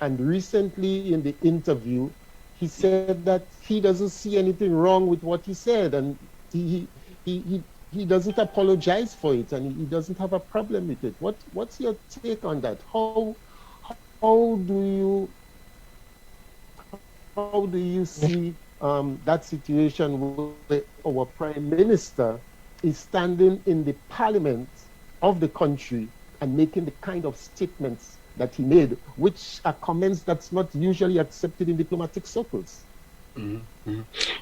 And recently in the interview, he said that he doesn't see anything wrong with what he said, and he doesn't apologize for it, and he doesn't have a problem with it. What's your take on that? How do you see that situation where our Prime Minister is standing in the parliament of the country and making the kind of statements that he made, which are comments that's not usually accepted in diplomatic circles?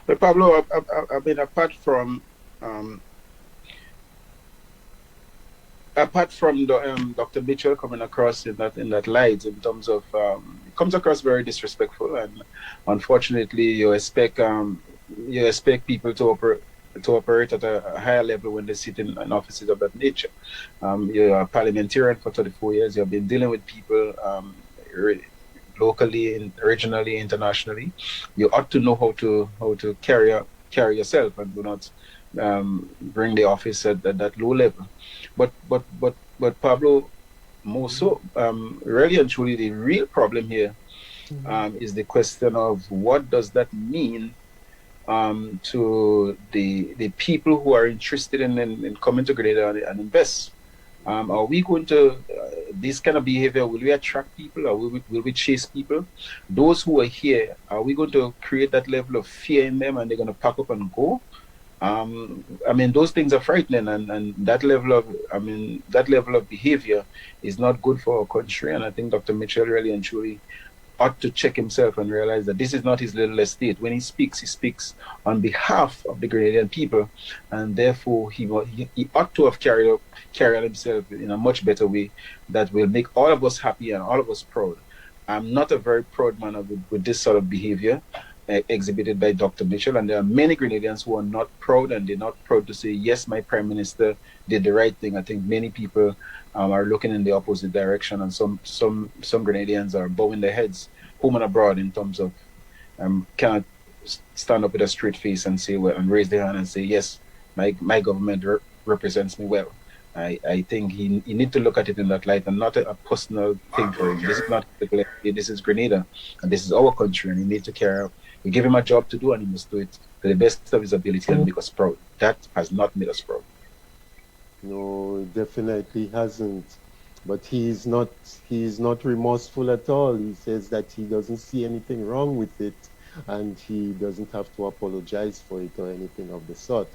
But Pablo, I mean, apart from Dr. Mitchell coming across in that light, in terms of it comes across very disrespectful, and unfortunately, you expect people to operate at a higher level when they sit in offices of that nature. You're a parliamentarian for 34 years. You've been dealing with people locally, regionally, internationally. You ought to know how to carry yourself, and do not bring the office at that low level. But Pablo, more so, really and truly, the real problem here is the question of what does that mean to the people who are interested in coming to Grenada and invest. Are we going to, this kind of behavior, will we attract people, or will we chase people? Those who are here, are we going to create that level of fear in them and they're going to pack up and go? I mean, those things are frightening, and that level of, I mean, that level of behavior is not good for our country. And I think Dr. Mitchell really and truly ought to check himself and realize that this is not his little estate. When he speaks on behalf of the Grenadian people, and therefore he ought to have carried himself in a much better way that will make all of us happy and all of us proud. I'm not a very proud man with this sort of behavior exhibited by Dr. Mitchell, and there are many Grenadians who are not proud, and they're not proud to say, yes, my Prime Minister did the right thing. I think many people are looking in the opposite direction, and some Grenadians are bowing their heads home and abroad in terms of cannot stand up with a straight face and say, well, and raise their hand and say, yes, my government represents me well. I think he need to look at it in that light, and not a personal thing for him. This is not this is Grenada, and this is our country, and he needs to care. We give him a job to do, and he must do it to the best of his ability and make us proud. That has not made us proud. No, it definitely hasn't. But he's not remorseful at all. He says that he doesn't see anything wrong with it, and he doesn't have to apologize for it or anything of the sort.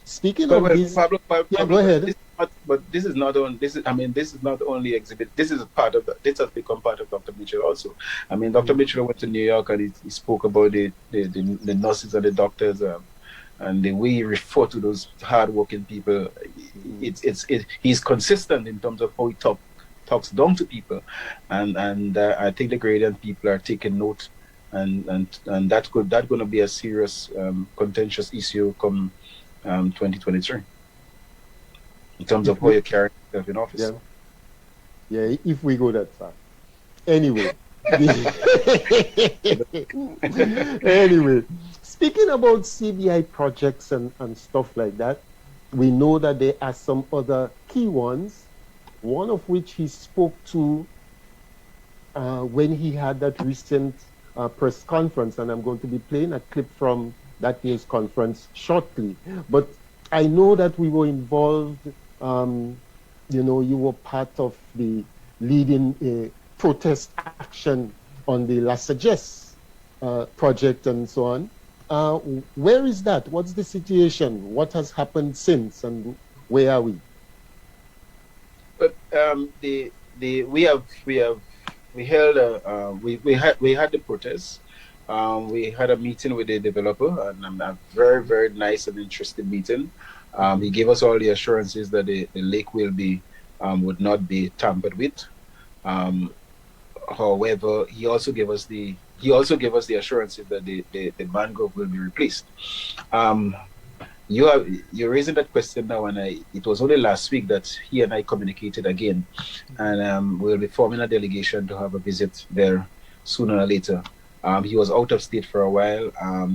Speaking of this, Pablo, yeah, go ahead. This is not only exhibit. This is part of this has become part of Dr. Mitchell also. I mean, Dr. Mitchell went to New York, and he spoke about the nurses and the doctors, and the way he referred to those hardworking people. He's consistent in terms of how he talks down to people, and I think the Grenadian people are taking note, and that's going to be a serious contentious issue come 2023 in terms of how you carry yourself in office. Yeah, if we go that far. Anyway. Anyway, speaking about CBI projects and stuff like that, we know that there are some other key ones, one of which he spoke to when he had that recent press conference, and I'm going to be playing a clip from that news conference shortly. But I know that we were involved, you were part of the leading protest action on the La Sagesse project and so on. Where is that? What's the situation? What has happened since, and where are we? But we had the protests. We had a meeting with the developer, and a very, very nice and interesting meeting. He gave us all the assurances that the lake would not be tampered with. However, he also gave us the assurances that the mangrove will be replaced. You're raising that question now, and it was only last week that he and I communicated again, and we'll be forming a delegation to have a visit there sooner or later. He was out of state for a while.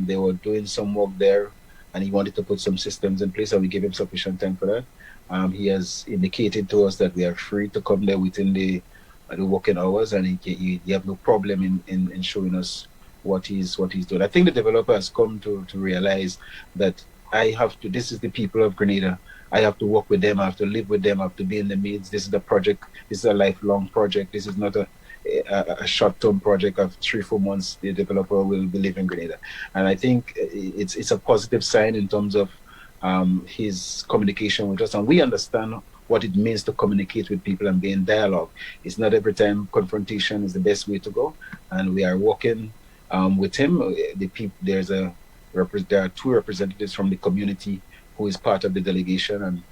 They were doing some work there, and he wanted to put some systems in place, and we gave him sufficient time for that. He has indicated to us that we are free to come there within the working hours, and he have no problem in showing us what he's doing. I think the developer has come to realize that this is the people of Grenada. I have to work with them. I have to live with them. I have to be in the midst. This is the project. This is a lifelong project. This is not a short-term project of 3-4 months. The developer will live in Grenada, and I think it's a positive sign in terms of his communication with us, and we understand what it means to communicate with people and be in dialogue. It's not every time confrontation is the best way to go, and we are working with him. There are 2 representatives from the community who is part of the delegation,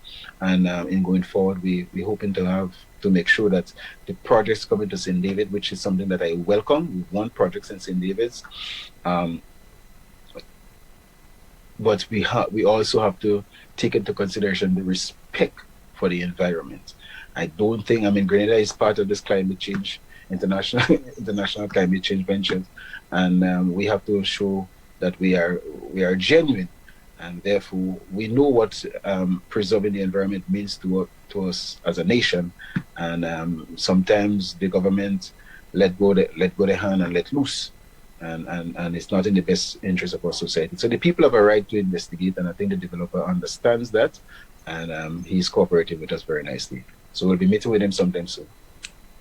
and in going forward, we hoping to make sure that the projects coming to St. David, which is something that I welcome. We want projects in St. David's, but we also have to take into consideration the respect for the environment. I don't think, Grenada is part of this climate change, international climate change ventures, and we have to show that we are genuine, and therefore we know what preserving the environment means to us as a nation. And sometimes the government let go the hand and let loose, and it's not in the best interest of our society. So the people have a right to investigate, and I think the developer understands that, and he's cooperating with us very nicely. So we'll be meeting with him sometime soon.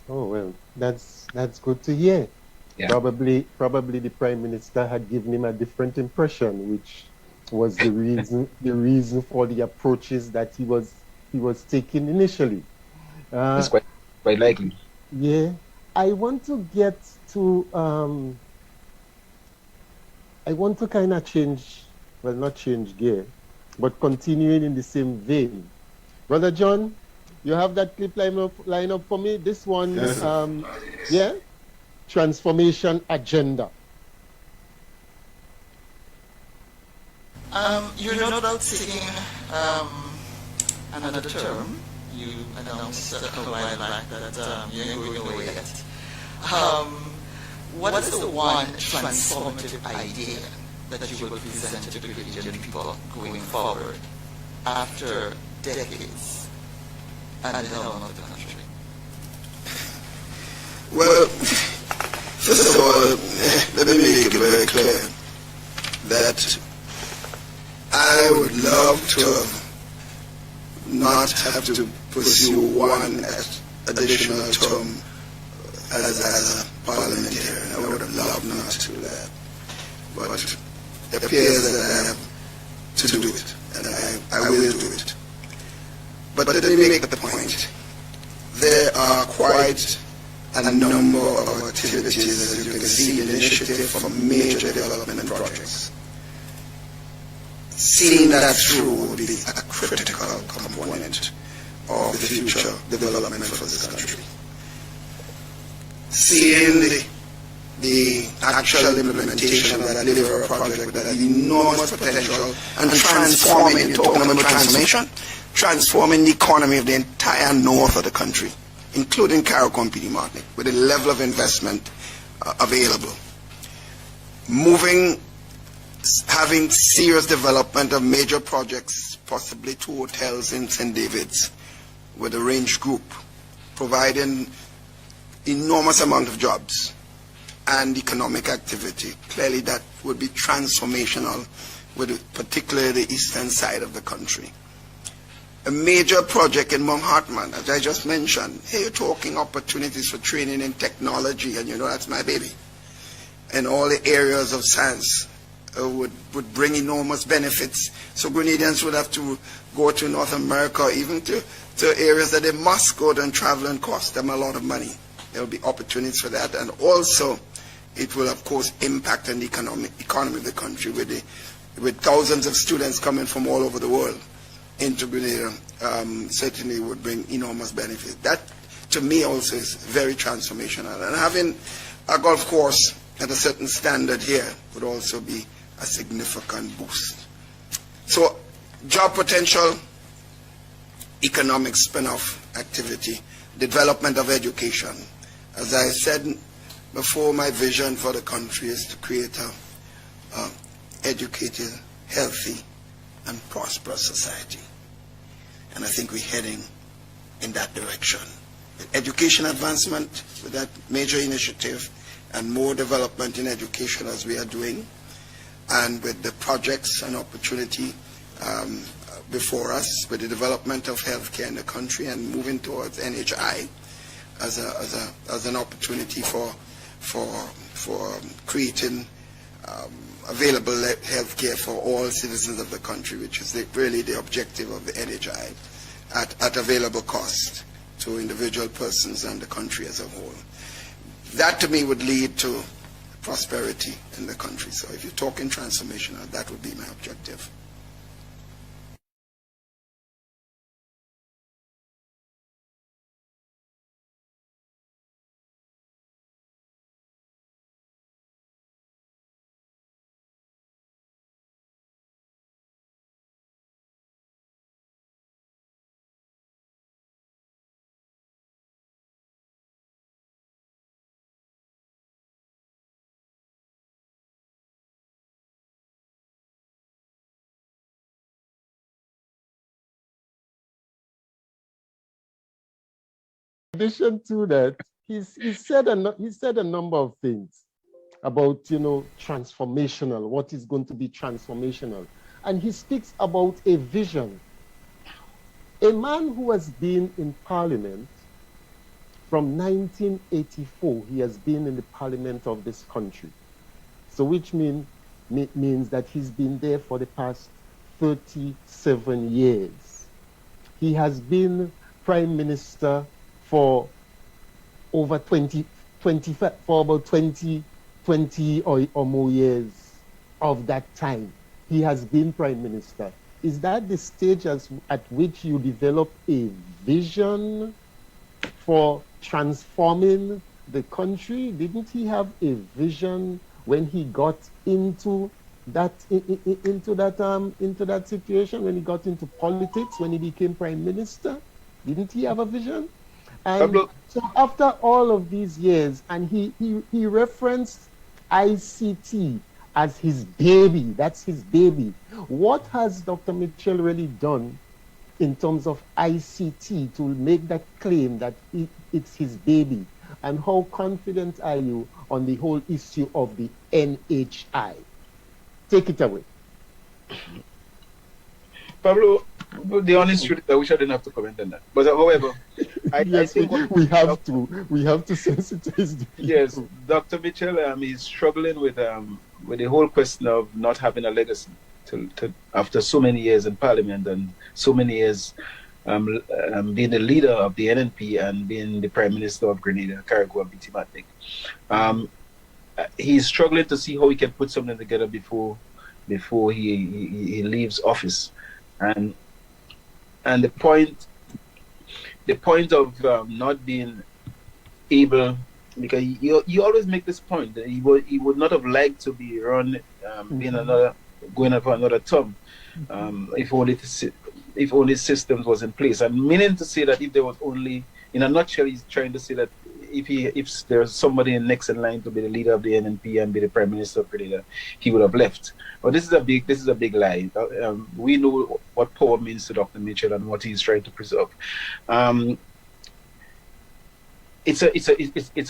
Oh well, that's good to hear. Yeah. Probably the Prime Minister had given him a different impression, which was the reason for the approaches that he was taking initially. That's Uh, quite likely. yeah, I want to get to I want to kind of change, well, not change gear, but continuing in the same vein. Brother John, you have that clip line up for me. This one, Yes, sir. yeah, transformation agenda. You're not about seeking another term. You announced a while back that you ain't going away yet. Um, what is the one transformative idea that you will present to the Grenadian people going forward after decades at the helm of the country? Well, first of all, let me make it very clear that I would love to not have to pursue one additional term as a parliamentarian. I would have loved not to do that. But it appears that I have to do it, and I will do it. But let me make the point. There are quite a number of activities, as you can see, in initiative for major development projects. Seeing that through would be a critical component of the future development for this country. Seeing the actual implementation of that liver project with that enormous potential and transforming, talking about transformation, transforming the economy of the entire north of the country, including CARICOM PD Martinique, with the level of investment available. Having serious development of major projects, possibly 2 hotels in St. David's with a range group, providing enormous amount of jobs and economic activity. Clearly that would be transformational, with particularly the eastern side of the country. A major project in Mount Hartman, as I just mentioned. Here you're talking opportunities for training in technology, and you know that's my baby. And all the areas of science would bring enormous benefits. So Grenadians would have to go to North America, even to areas that they must go to and travel and cost them a lot of money. There will be opportunities for that, and also it will of course impact on the economy of the country with thousands of students coming from all over the world into Grenada. Certainly would bring enormous benefits. That to me also is very transformational, and having a golf course at a certain standard here would also be a significant boost. So job potential, economic spin-off activity, development of education. As I said before, my vision for the country is to create a educated, healthy, and prosperous society. And I think we're heading in that direction. With education advancement, with that major initiative, and more development in education as we are doing, and with the projects and opportunity before us, with the development of healthcare in the country and moving towards NHI as an opportunity for creating available healthcare for all citizens of the country, which is really the objective of the NHI, at available cost to individual persons and the country as a whole. That to me would lead to prosperity in the country. So if you're talking transformational, that would be my objective. In addition to that, he said a number of things about transformational, what is going to be transformational, and he speaks about a vision. A man who has been in Parliament from 1984, he has been in the Parliament of this country. So, which means means that he's been there for the past 37 years. He has been prime minister for over 20 for about 20 or more years of that time. He has been prime minister. Is that the stage at which you develop a vision for transforming the country? Didn't he have a vision when he got into that into that situation, when he got into politics, when he became prime minister? Didn't he have a vision? And Pablo, so after all of these years, and he referenced ICT as his baby. That's his baby. What has Dr. Mitchell really done in terms of ICT to make that claim that it's his baby? And how confident are you on the whole issue of the NHI? Take it away. Pablo, the honest truth is I wish I didn't have to comment on that. But however, I think we have to sensitize the people. Yes, Dr. Mitchell is struggling with the whole question of not having a legacy to after so many years in Parliament and so many years being the leader of the NNP and being the Prime Minister of Grenada, Carriacou and BT Matnick. He's struggling to see how he can put something together before he leaves office, and the point of not being able, because you always make this point that he would not have liked to be run going up for another term, if only systems was in place. And meaning to say that if there was only, in a nutshell, he's trying to say that if there's somebody next in line to be the leader of the NNP and be the Prime Minister of Grenada, he would have left. But this is a big lie. We know what power means to Dr. Mitchell and what he's trying to preserve. It's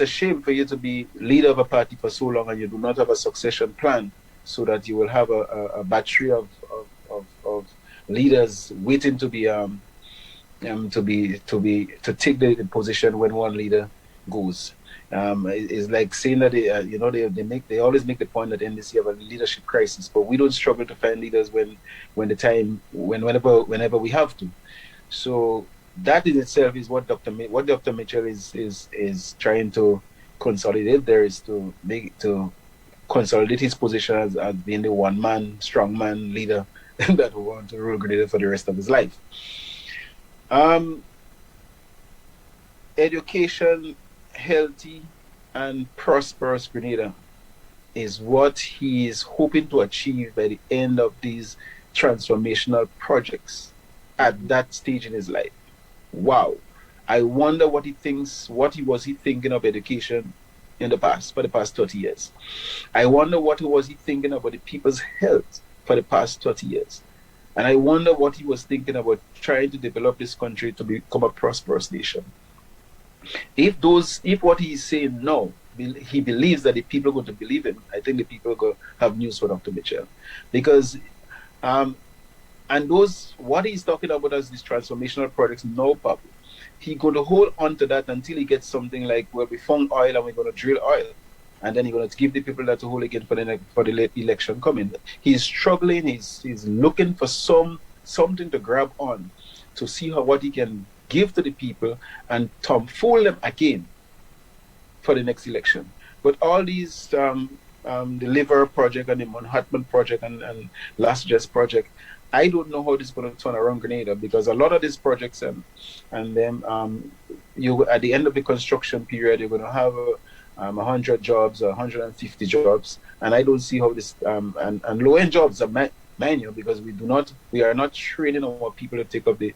a shame for you to be leader of a party for so long and you do not have a succession plan, so that you will have a battery of leaders waiting to take the position when one leader goes. It's like saying that they always make the point that NDC have a leadership crisis, but we don't struggle to find leaders whenever we have to. So that in itself is what Dr. Mitchell is trying to consolidate. There is to consolidate his position as being the one-man, strong-man leader that will want to rule Grenada for the rest of his life. Education, healthy and prosperous Grenada is what he is hoping to achieve by the end of these transformational projects at that stage in his life. Wow. I wonder what he was thinking of education in the past, for the past 30 years. I wonder what was he thinking about the people's health for the past 30 years. And I wonder what he was thinking about trying to develop this country to become a prosperous nation. If what he's saying now, he believes that the people are going to believe him, I think the people are going to have news for Dr. Mitchell. Because, what he's talking about as these transformational projects, no problem. He's going to hold on to that until he gets something like, well, we found oil and we're going to drill oil. And then he's going to give the people that to hold again for the late election coming. He's struggling. He's looking for something to grab on to see what he can give to the people and fool them again for the next election. But all these the Liver project and the Manhattan project and Last Just project, I don't know how this is going to turn around Grenada, because a lot of these projects and then you at the end of the construction period you're going to have 100 jobs or 150 jobs, and I don't see how this and low-end jobs are manual, because we are not training our people to take up the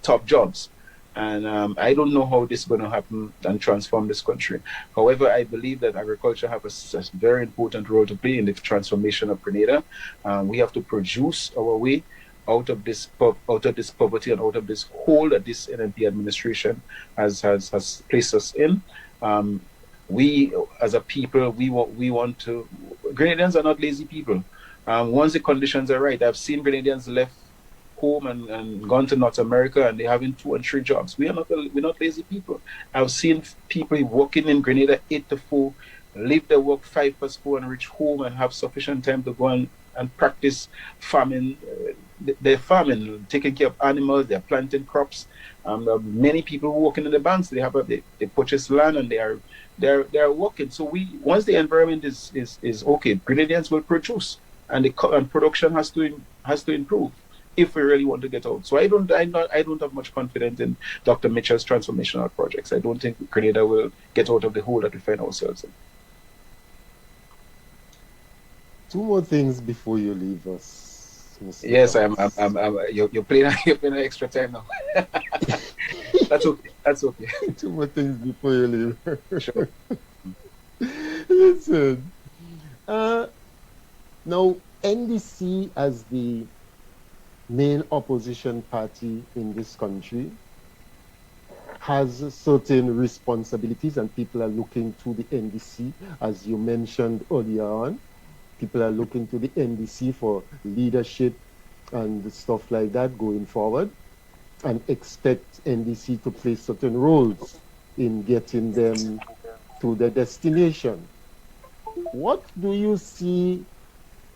top jobs. And I don't know how this is going to happen and transform this country. However, I believe that agriculture has a very important role to play in the transformation of Grenada. We have to produce our way out of this poverty and out of this hole that this NNP administration has placed us in. We, as a people, we want to. Grenadians are not lazy people. Once the conditions are right, I've seen Grenadians left home and gone to North America, and they're having 2 and 3 jobs. We're not lazy people. I've seen people working in Grenada 8 to 4 leave their work 5 past 4 and reach home and have sufficient time to go and practice farming. They're farming, taking care of animals, they're planting crops. There are many people working in the banks. They purchase land and they're working. So once the environment is okay, Grenadians will produce, and and production has to improve if we really want to get out. So I don't have much confidence in Dr. Mitchell's transformational projects. I don't think Grenada will get out of the hole that we find ourselves in. Two more things before you leave us, Mr. Yes, Thomas. you're playing extra time now. That's okay. Two more things before you leave. Sure. Listen, now NDC as the main opposition party in this country has certain responsibilities, and people are looking to the NDC, as you mentioned earlier on. People are looking to the NDC for leadership and stuff like that going forward, and expect NDC to play certain roles in getting them to their destination. What do you see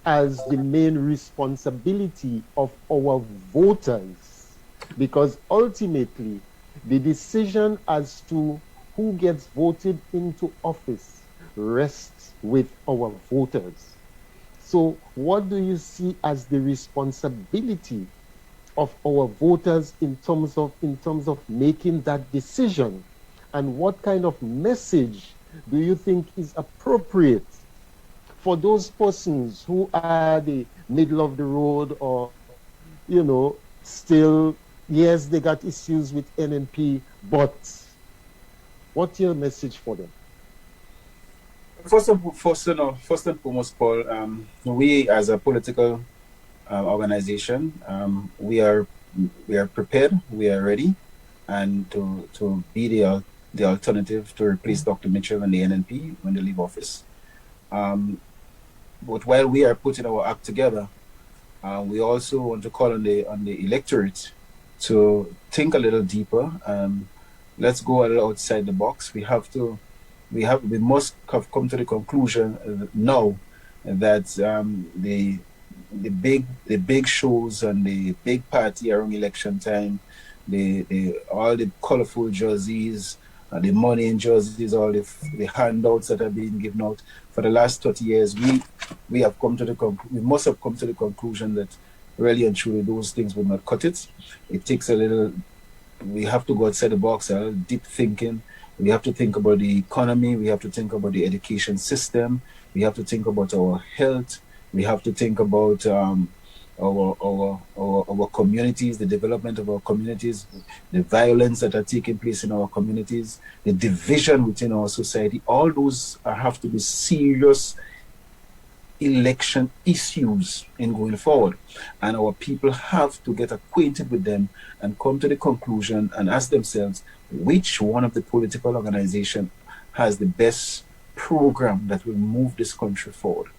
as the main responsibility of our voters? Because ultimately, the decision as to who gets voted into office rests with our voters. So what do you see as the responsibility of our voters in terms of making that decision? And what kind of message do you think is appropriate for those persons who are the middle of the road, or, still, yes, they got issues with NNP, but what's your message for them? First and foremost, Paul, we as a political organization, we are prepared, we are ready, and to be the alternative to replace Dr. Mitchell and the NNP when they leave office. But while we are putting our act together, we also want to call on the electorate to think a little deeper. Let's go a little outside the box. We must have come to the conclusion now that the big shows and the big party around election time, all the colorful jerseys, the money in jerseys, all the handouts that are being given out for the last 30 years, we must have come to the conclusion that really and truly those things will not cut it. It takes we have to go outside the box, a little deep thinking. We have to think about the economy. We have to think about the education system. We have to think about our health. We have to think about our communities, the development of our communities, the violence that are taking place in our communities, the division within our society. All those have to be serious election issues in going forward, and our people have to get acquainted with them and come to the conclusion and ask themselves which one of the political organizations has the best program that will move this country forward.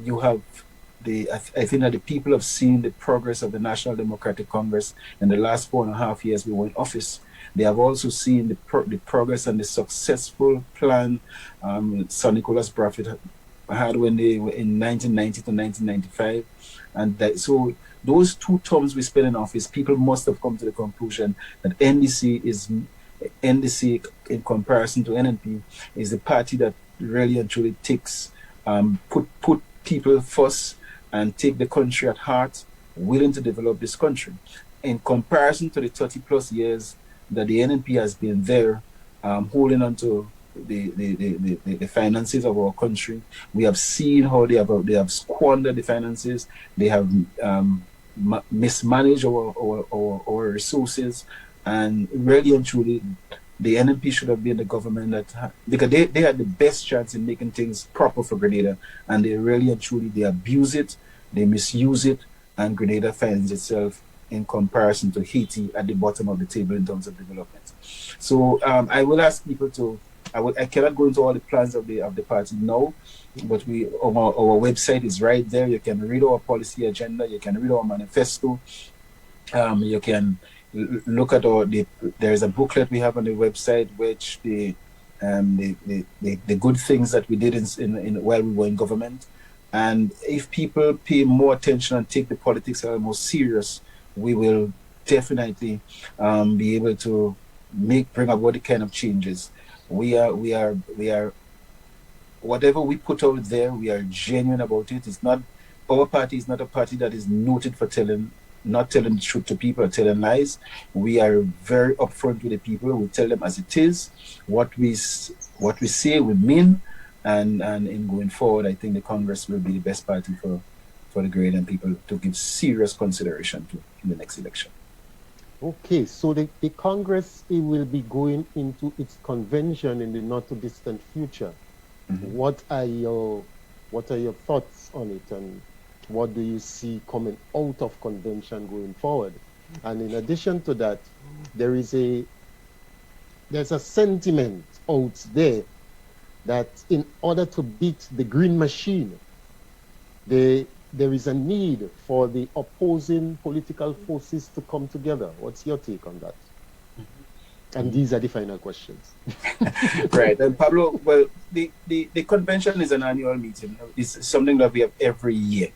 You have I think that the people have seen the progress of the National Democratic Congress in the last 4.5 years we were in office. They have also seen the progress and the successful plan Sir Nicholas Braffett had when they were in 1990 to 1995. And so those 2 terms we spent in office, people must have come to the conclusion that NDC in comparison to NNP is the party that really and truly takes, put people first and take the country at heart, willing to develop this country. In comparison to the 30 plus years that the NNP has been there, holding on to the finances of our country, we have seen how they have squandered the finances. They have mismanaged our resources, and really and truly, the NNP should have been the government because they had the best chance in making things proper for Grenada, and they really and truly they abuse it, they misuse it, and Grenada finds itself in comparison to Haiti at the bottom of the table in terms of development. So I will ask people to. I cannot go into all the plans of the party now, but our website is right there. You can read our policy agenda. You can read our manifesto. You can look at there's a booklet we have on the website which the the good things that we did in while we were in government. And if people pay more attention and take the politics a little more serious, we will definitely be able to bring about the kind of changes. We are whatever we put out there, we are genuine about it. It's not, our party is not a party that is noted for not telling the truth to people or telling lies. We are very upfront with the people. We tell them as it is. What we say, we mean. And in going forward, I think the Congress will be the best party for the Grenadian people to give serious consideration to in the next election. Okay, so the Congress, it will be going into its convention in the not too distant future. Mm-hmm. What are your thoughts on it, and what do you see coming out of convention going forward? And in addition to that, there's a sentiment out there that in order to beat the green machine, there is a need for the opposing political forces to come together. What's your take on that? And these are the final questions. Right. And Pablo, well, the convention is an annual meeting. It's something that we have every year.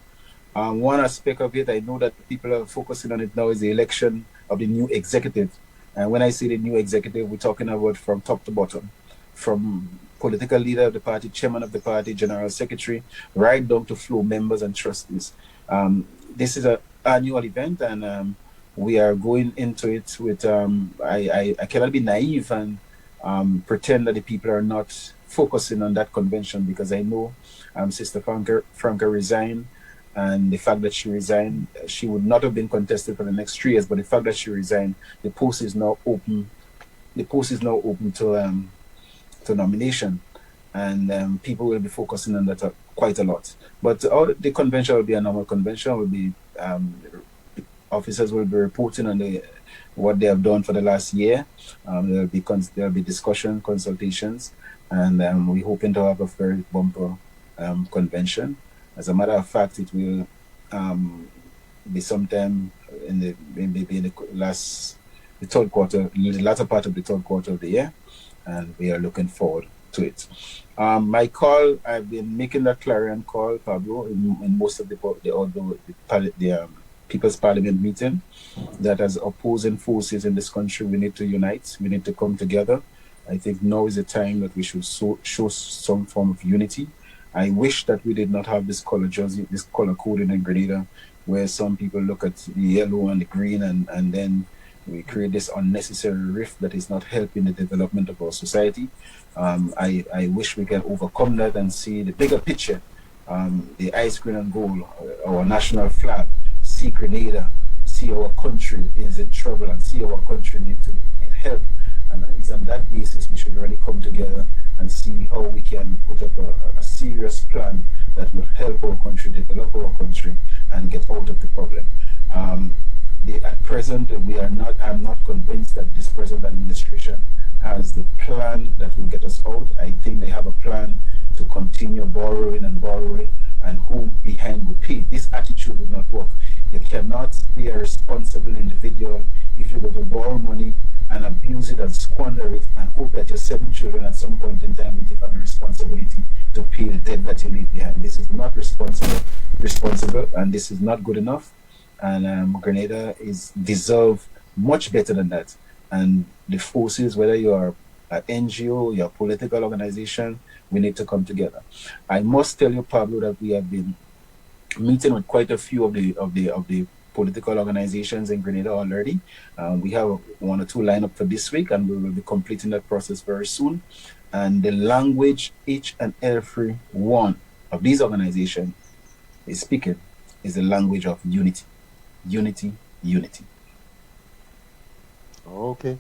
One aspect of it, I know that people are focusing on it now, is the election of the new executive. And when I say the new executive, we're talking about from top to bottom, from political leader of the party, chairman of the party, general secretary, right down to floor members and trustees. This is an annual event, and we are going into it with, I cannot be naive and pretend that the people are not focusing on that convention, because I know Sister Franca resigned, and the fact that she resigned, she would not have been contested for the next 3 years, but the fact that she resigned, the post is now open. The post is now open to nomination, and people will be focusing on that quite a lot. But the convention will be a normal convention. Will be officers will be reporting on what they have done for the last year. There will be discussion, consultations, and we're hoping to have a very bumper convention. As a matter of fact, it will be sometime maybe in the third quarter, the latter part of the third quarter of the year, and we are looking forward to it. My call, I've been making that clarion call, Pablo, in most of the People's Parliament meeting, that as opposing forces in this country, we need to unite, we need to come together. I think now is the time that we should show some form of unity. I wish that we did not have this color jersey, this color coding in Grenada, where some people look at the yellow and the green, and then we create this unnecessary rift that is not helping the development of our society. I wish we can overcome that and see the bigger picture, the ice, green and gold, our national flag, see Grenada, see our country is in trouble, and see our country need help. And it's on that basis we should really come together and see how we can put up a serious plan that will help our country, develop our country, and get out of the problem. At present, I'm not convinced that this present administration has the plan that will get us out. I think they have a plan to continue borrowing, and who behind will pay. This attitude will not work. You cannot be a responsible individual if you go to borrow money and abuse it and squander it and hope that your 7 children at some point in time will take on the responsibility to pay the debt that you leave behind. This is not responsible, and this is not good enough. And Grenada deserve much better than that. And the forces, whether you are an NGO, your political organization, we need to come together. I must tell you, Pablo, that we have been meeting with quite a few of the political organizations in Grenada already. We have 1 or 2 lined up for this week, and we will be completing that process very soon. And the language each and every one of these organizations is speaking is the language of unity. Unity, unity. Okay.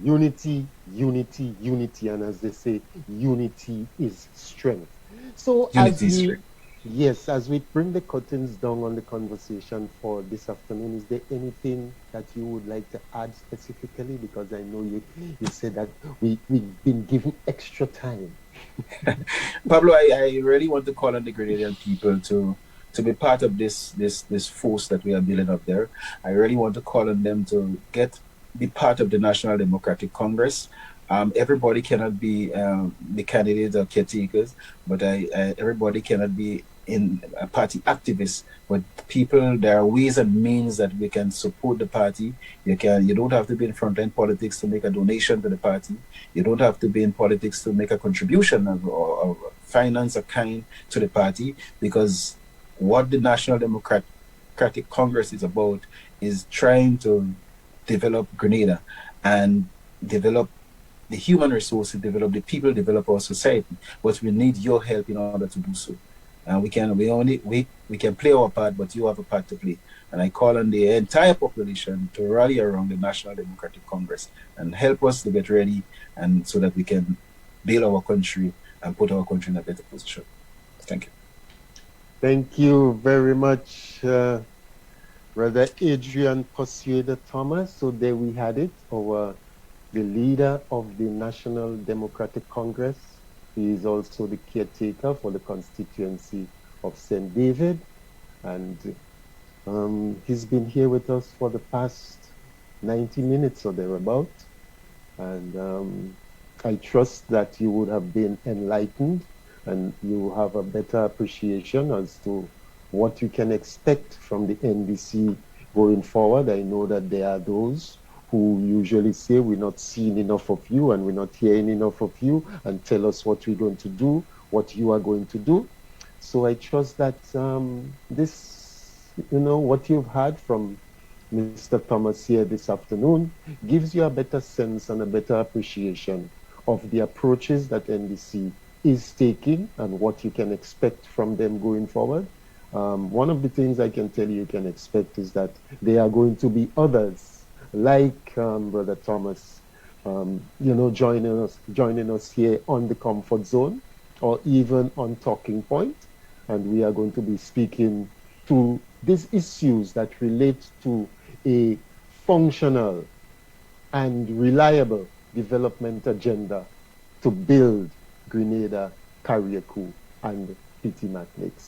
Unity, unity, unity, and as they say, unity is strength. So as we bring the curtains down on the conversation for this afternoon, is there anything that you would like to add specifically? Because I know you said that we've been given extra time. Pablo, I really want to call on the Grenadian people to be part of this force that we are building up there. I really want to call on them to be part of the National Democratic Congress. Everybody cannot be the candidates or caretakers, but everybody cannot be in a party activist. But people, there are ways and means that we can support the party. You don't have to be in frontline politics to make a donation to the party. You don't have to be in politics to make a contribution or finance a kind to the party, because what the National Democratic Congress is about is trying to develop Grenada and develop the human resources, develop the people, develop our society. But we need your help in order to do so. And we can play our part, but you have a part to play. And I call on the entire population to rally around the National Democratic Congress and help us to get ready, and so that we can build our country and put our country in a better position. Thank you. Thank you very much, Brother Adrian Persuader Thomas. So there we had it, the leader of the National Democratic Congress. He is also the caretaker for the constituency of St. David. And he's been here with us for the past 90 minutes or thereabout. And I trust that you would have been enlightened and you have a better appreciation as to what you can expect from the NDC going forward. I know that there are those who usually say we're not seeing enough of you and we're not hearing enough of you, and tell us what we're going to do, what you are going to do. So I trust that what you've heard from Mr. Thomas here this afternoon gives you a better sense and a better appreciation of the approaches that NDC is taking and what you can expect from them going forward. One of the things I can tell you can expect is that there are going to be others like Brother Thomas, joining us here on the comfort zone or even on Talking Point. And we are going to be speaking to these issues that relate to a functional and reliable development agenda to build Grenada, Carriacou, and Petit Martinique.